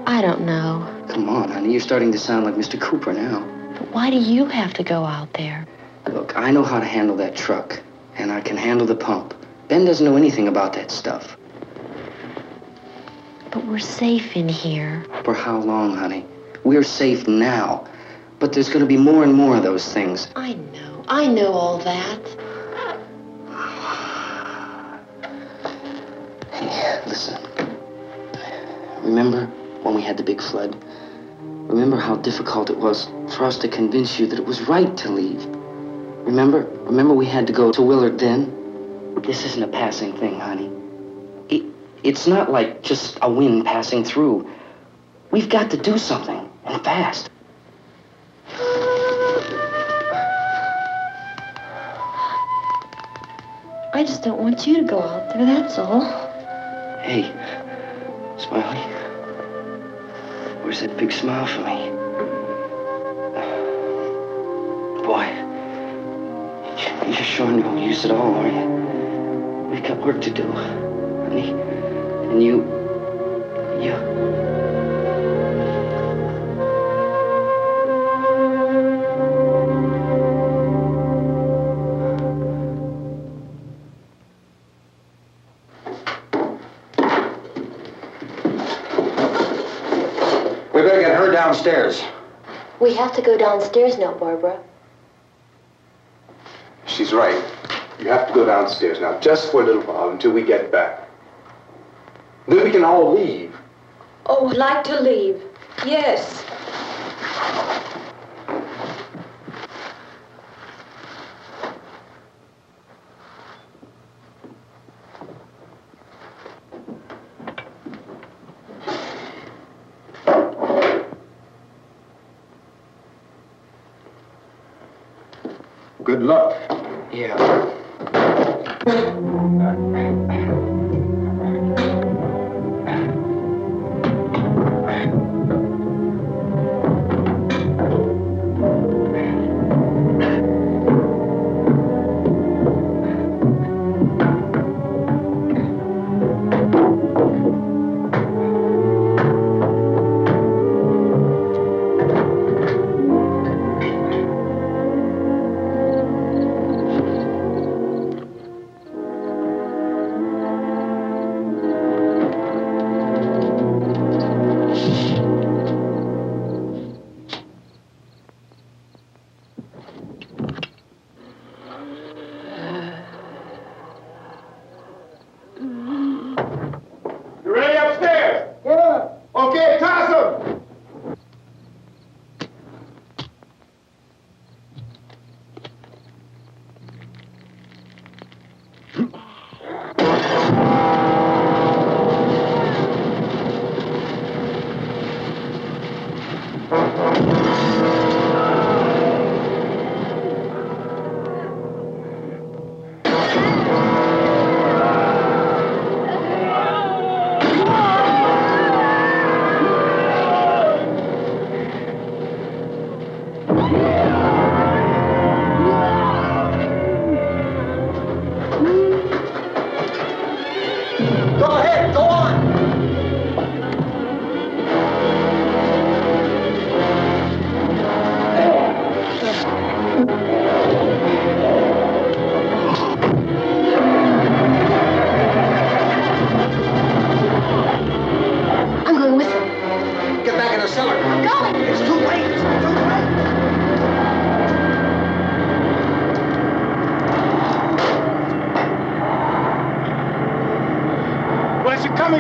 I don't know. Come on, honey. You're starting to sound like Mr. Cooper now. But why do you have to go out there? Look, I know how to handle that truck, and I can handle the pump. Ben doesn't know anything about that stuff. But we're safe in here. For how long, honey? We're safe now. But there's going to be more and more of those things. I know. I know all that. Hey, listen. Remember when we had the big flood? Remember how difficult it was for us to convince you that it was right to leave? Remember we had to go to Willard then? This isn't a passing thing, honey. It's not like just a wind passing through. We've got to do something, and fast. I just don't want you to go out there, that's all. Hey, Smiley. Where's that big smile for me? Boy, you're sure no use at all, are you? We've got work to do, honey. And you... We better get her downstairs. We have to go downstairs now, Barbara. She's right. You have to go downstairs now, just for a little while, until we get back. Then we can all leave. Oh, I'd like to leave. Yes. Good luck. Yeah.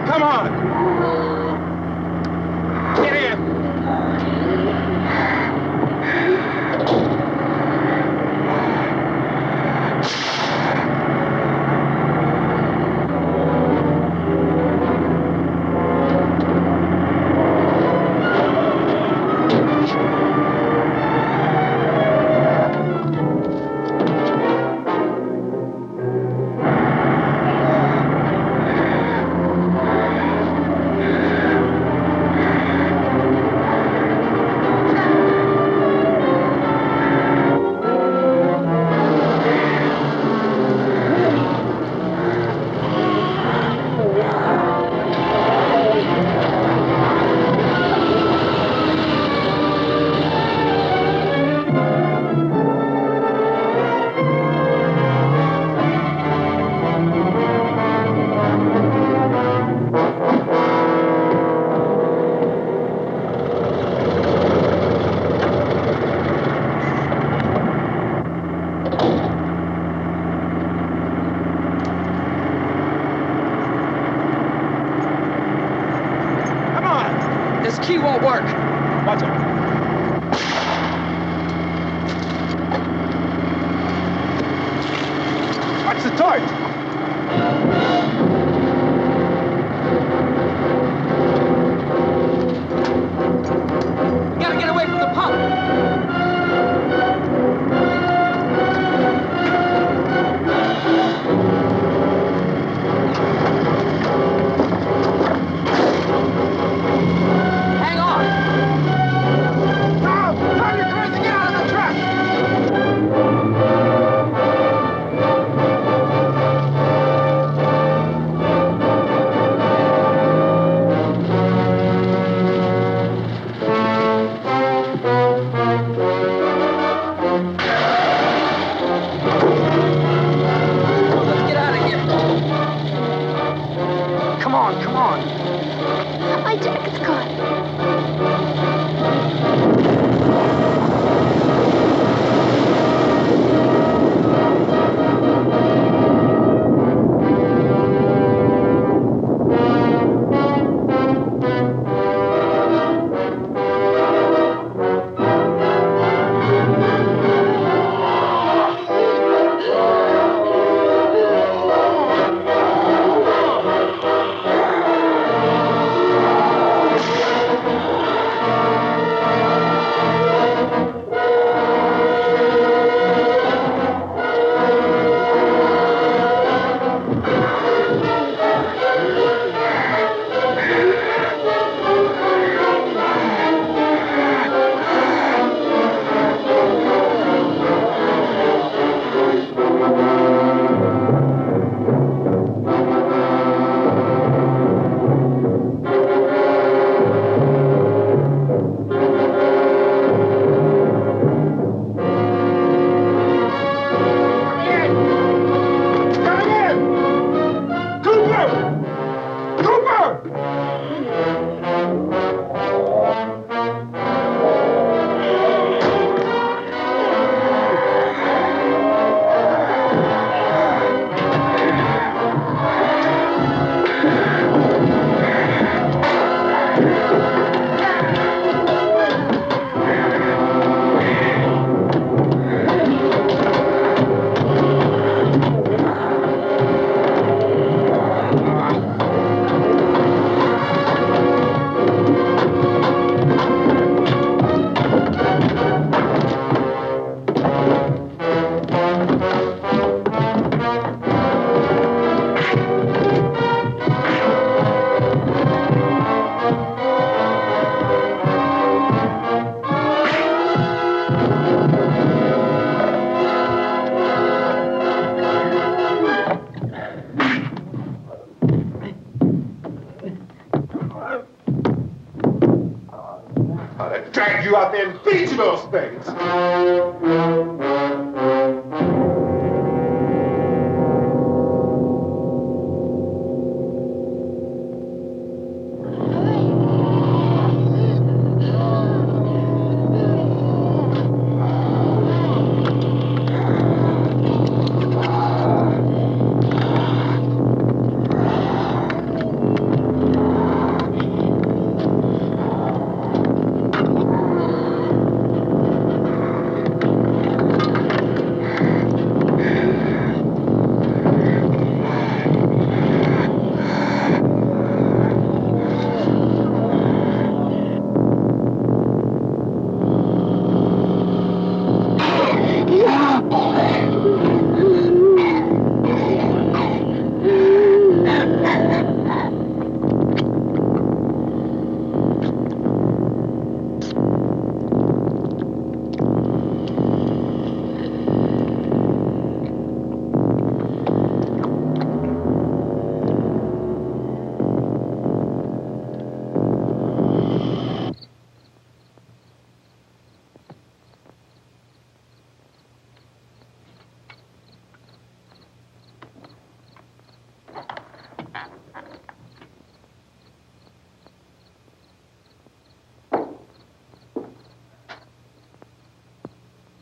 Come on! Get in! work. Watch it. Watch the torch. We gotta get away from the pump. Hang on. Now, drive your cars to get out of the truck. Let's get out of here. Come on, come on. My jacket's caught. Drag you out there and feed you those things.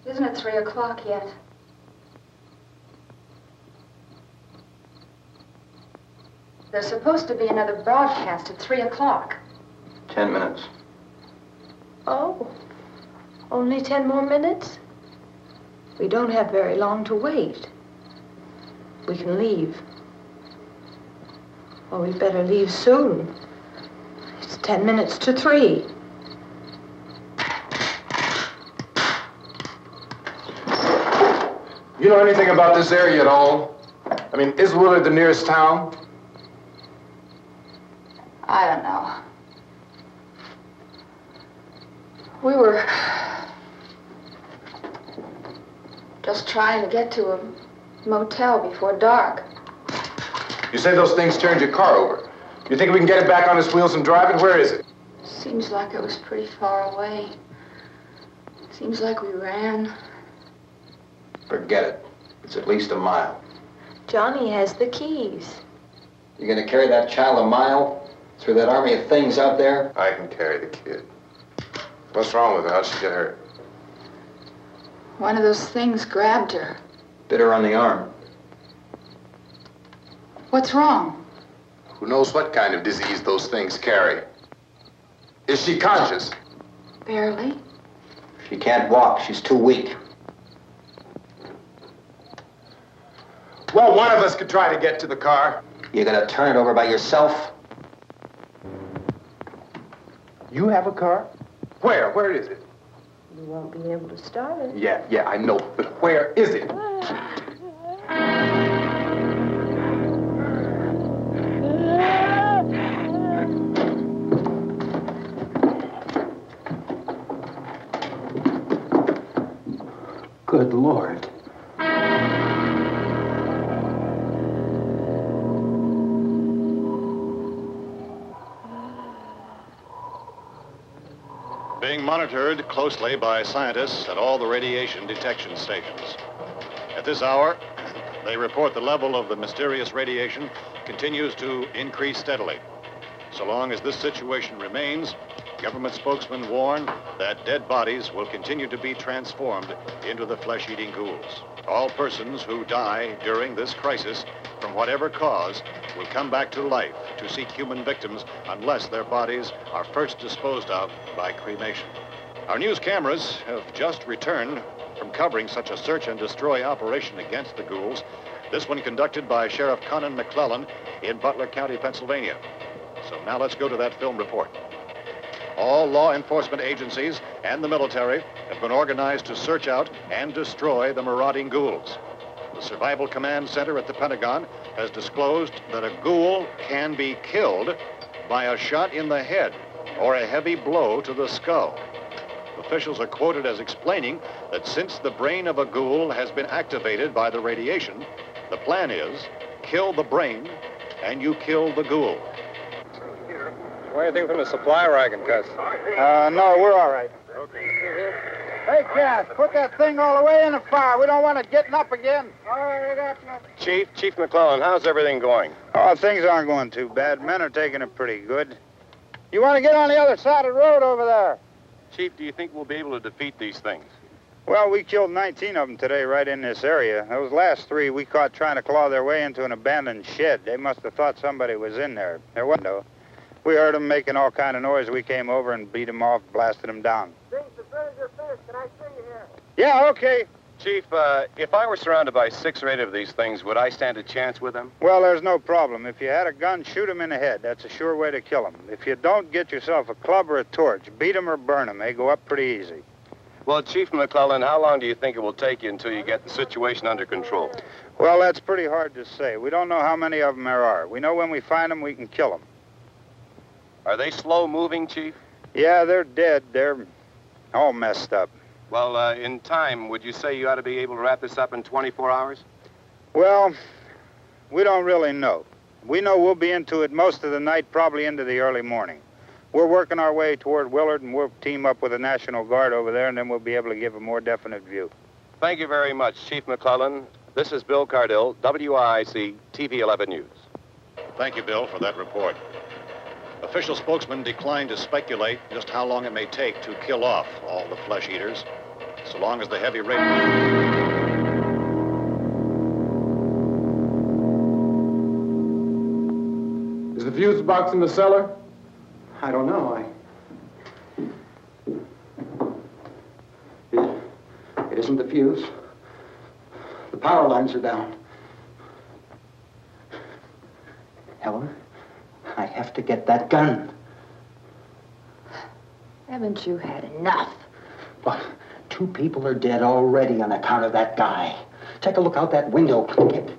Isn't it 3 o'clock yet? There's supposed to be another broadcast at 3 o'clock. 10 minutes. Oh, only 10 more minutes? We don't have very long to wait. We can leave. Oh, we'd better leave soon. It's 10 minutes to 3. You know anything about this area at all? I mean, is Willard the nearest town? I don't know. We were just trying to get to a motel before dark. You say those things turned your car over. You think we can get it back on its wheels and drive it? Where is it? Seems like it was pretty far away. Seems like we ran. Forget it. It's at least a mile. Johnny has the keys. You gonna carry that child a mile through that army of things out there? I can carry the kid. What's wrong with her? How'd she get hurt? One of those things grabbed her. Bit her on the arm. What's wrong? Who knows what kind of disease those things carry? Is she conscious? Barely. She can't walk. She's too weak. Well, one of us could try to get to the car. You gonna turn it over by yourself? You have a car? Where? Where is it? You won't be able to start it. Yeah, I know. But where is it? Good Lord. Being monitored closely by scientists at all the radiation detection stations. At this hour, they report the level of the mysterious radiation continues to increase steadily. So long as this situation remains, government spokesmen warn that dead bodies will continue to be transformed into the flesh-eating ghouls. All persons who die during this crisis, from whatever cause, will come back to life to seek human victims unless their bodies are first disposed of by cremation. Our news cameras have just returned from covering such a search and destroy operation against the ghouls, this one conducted by Sheriff Conan McClellan in Butler County, Pennsylvania. So now let's go to that film report. All law enforcement agencies and the military have been organized to search out and destroy the marauding ghouls. The Survival Command Center at the Pentagon has disclosed that a ghoul can be killed by a shot in the head or a heavy blow to the skull. Officials are quoted as explaining that since the brain of a ghoul has been activated by the radiation, the plan is kill the brain and you kill the ghoul. Anything from the supply wagon, Cuz? No, we're all right. Okay. Hey, Cass, put that thing all the way in the fire. We don't want it getting up again. All right, Chief McClellan, how's everything going? Oh, things aren't going too bad. Men are taking it pretty good. You want to get on the other side of the road over there? Chief, do you think we'll be able to defeat these things? Well, we killed 19 of them today right in this area. Those last 3 we caught trying to claw their way into an abandoned shed. They must have thought somebody was in there. There wasn't, though. We heard them making all kind of noise. We came over and beat them off, blasted them down. Things as good as your fist. Can I see you here? Yeah, okay. Chief, if I were surrounded by 6 or 8 of these things, would I stand a chance with them? Well, there's no problem. If you had a gun, shoot them in the head. That's a sure way to kill them. If you don't, get yourself a club or a torch. Beat them or burn them. They go up pretty easy. Well, Chief McClellan, how long do you think it will take you until you get the situation under control? Well, that's pretty hard to say. We don't know how many of them there are. We know when we find them, we can kill them. Are they slow-moving, Chief? Yeah, they're dead. They're all messed up. Well, in time, would you say you ought to be able to wrap this up in 24 hours? Well, we don't really know. We know we'll be into it most of the night, probably into the early morning. We're working our way toward Willard, and we'll team up with the National Guard over there, and then we'll be able to give a more definite view. Thank you very much, Chief McClellan. This is Bill Cardill, WIC TV 11 News. Thank you, Bill, for that report. Official spokesman declined to speculate just how long it may take to kill off all the flesh eaters, so long as the heavy rain... Is the fuse box in the cellar? I don't know. wasn't the fuse. The power lines are down. Helen, I have to get that gun. Haven't you had enough? But 2 people are dead already on account of that guy. Take a look out that window. Get...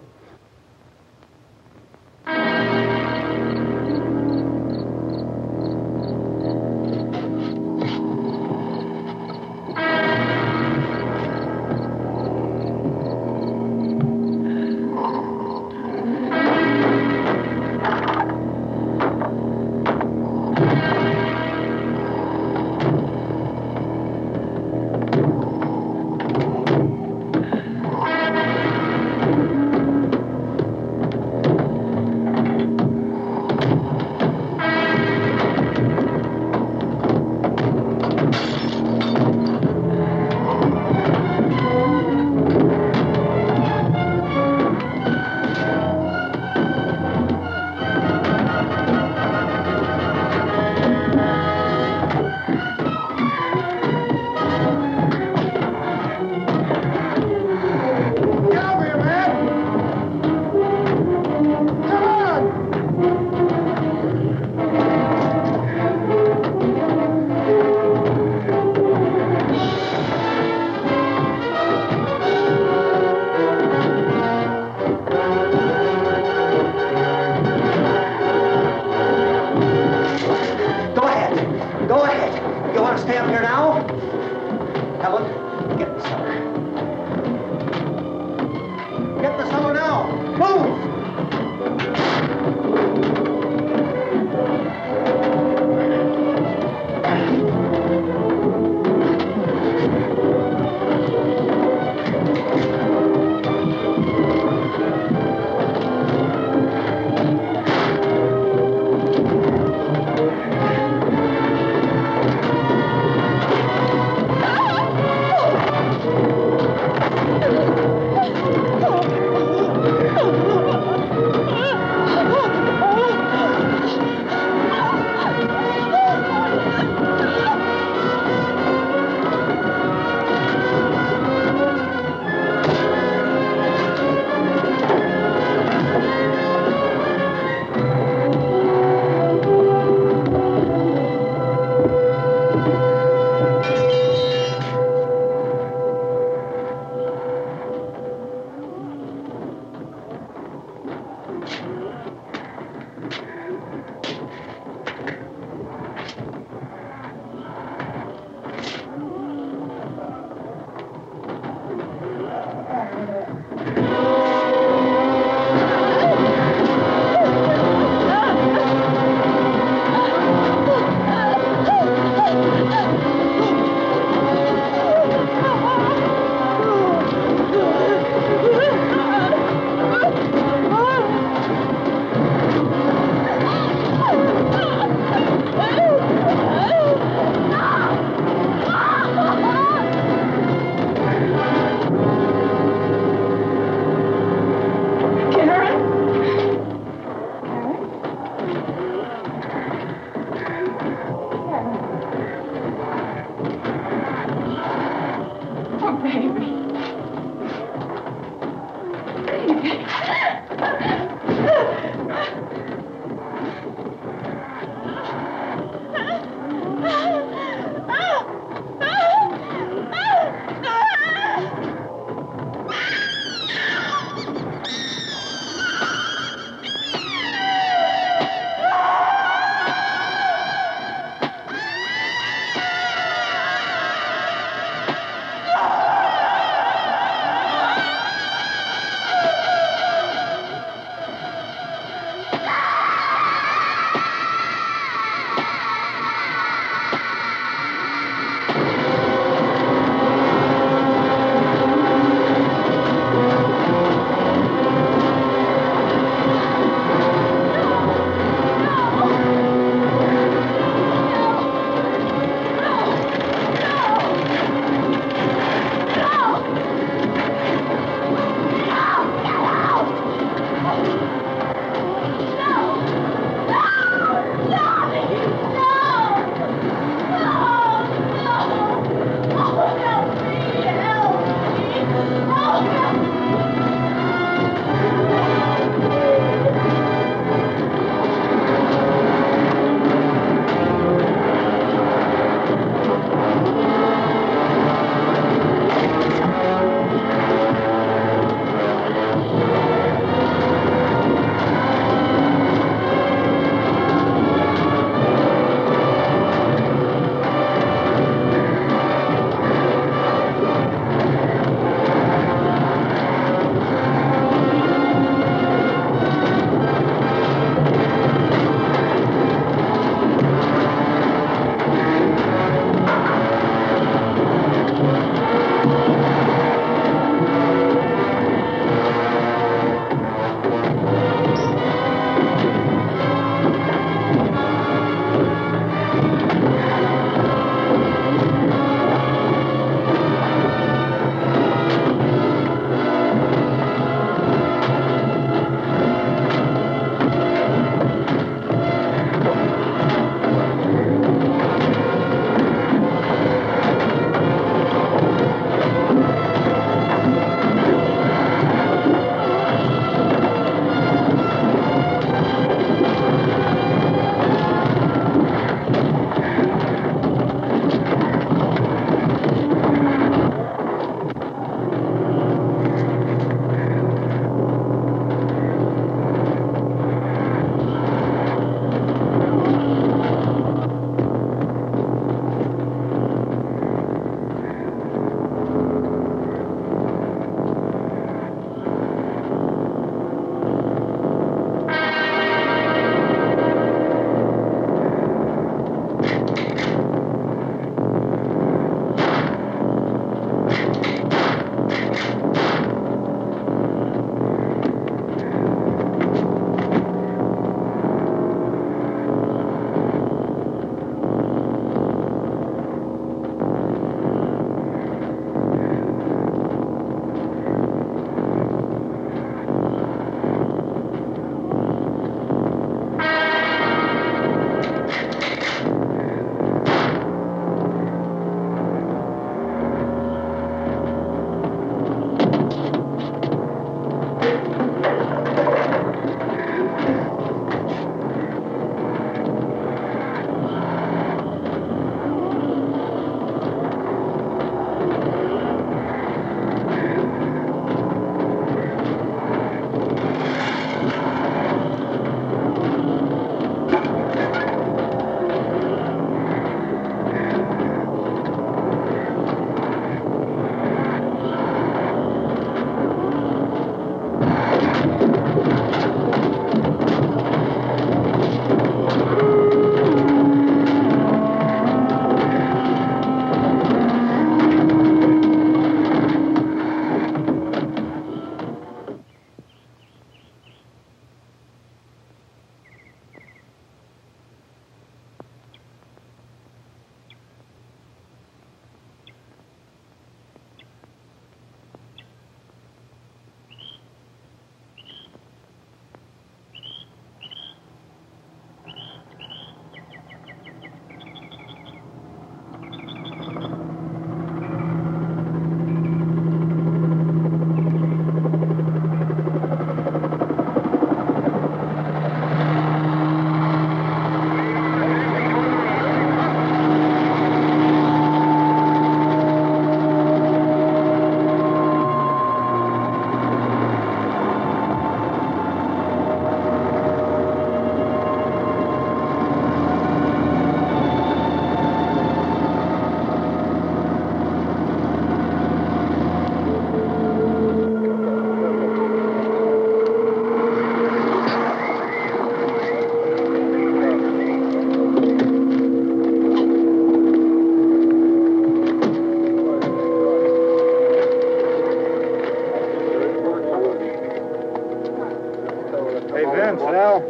Hey, Vince, Al,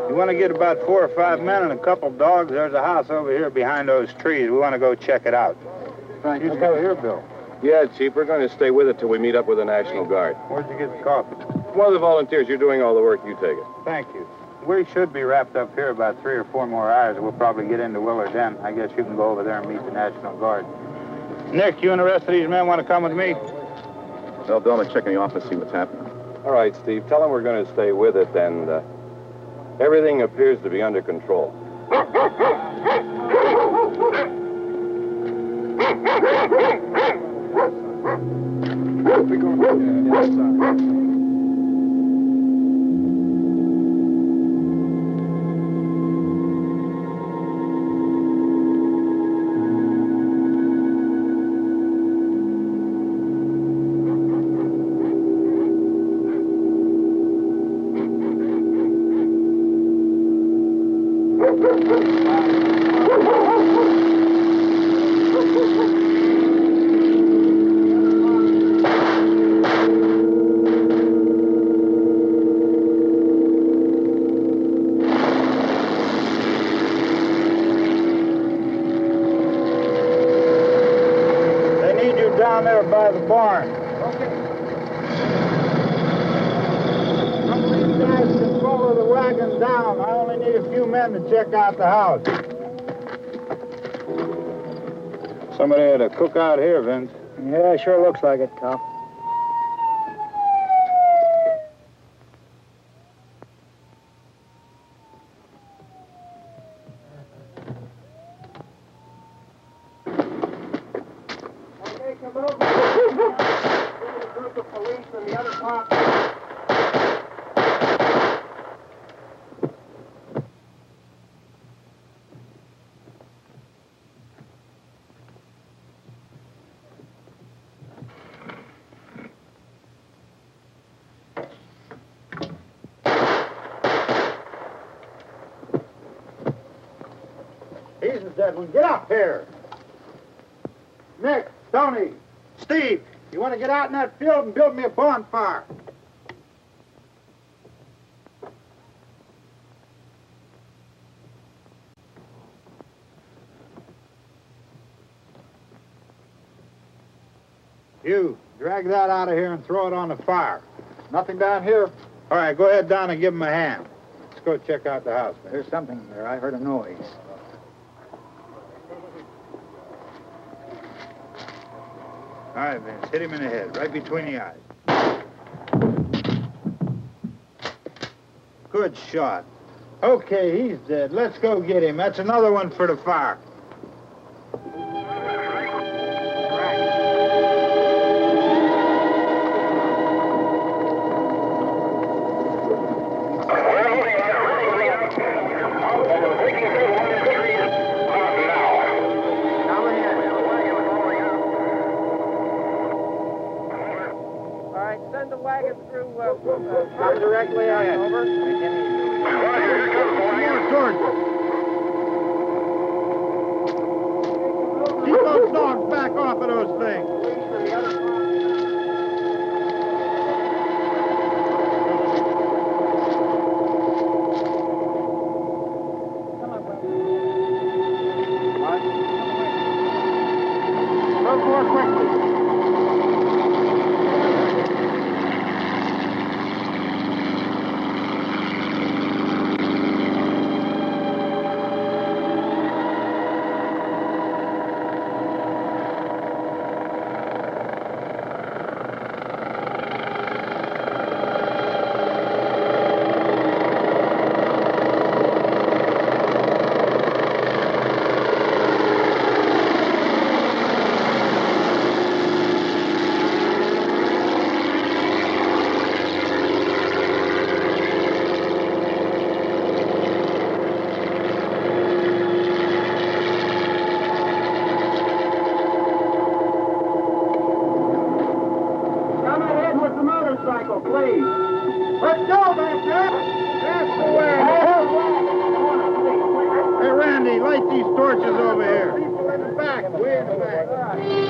you want to get about 4 or 5 men and a couple dogs? There's a house over here behind those trees. We want to go check it out. Right. You stay here, Bill. Yeah, Chief, we're going to stay with it till we meet up with the National Guard. Where'd you get the coffee? One of the volunteers, you're doing all the work, you take it. Thank you. We should be wrapped up here about 3 or 4 more hours. We'll probably get into Willard then. I guess you can go over there and meet the National Guard. Nick, you and the rest of these men want to come with me? Well, Bill, let's check in the office, see what's happening. All right, Steve, tell them we're going to stay with it, and everything appears to be under control. Down there by the barn. Okay. Some of these guys can follow the wagon down. I only need a few men to check out the house. Somebody had a cookout here, Vince. Yeah, sure looks like it, Tom. Jesus, Edwin, get up here. Nick, Tony, Steve, you want to get out in that field and build me a bonfire? You, drag that out of here and throw it on the fire. Nothing down here? All right, go ahead down and give him a hand. Let's go check out the house. There's something there. I heard a noise. All right, Vince, hit him in the head, right between the eyes. Good shot. Okay, he's dead. Let's go get him. That's another one for the fire. Come directly on over. Keep those dogs back off of those things. Move more quickly. Please. Let's go back there. That's the way. Hey, Randy, light these torches over here. People in the back. Way in the back.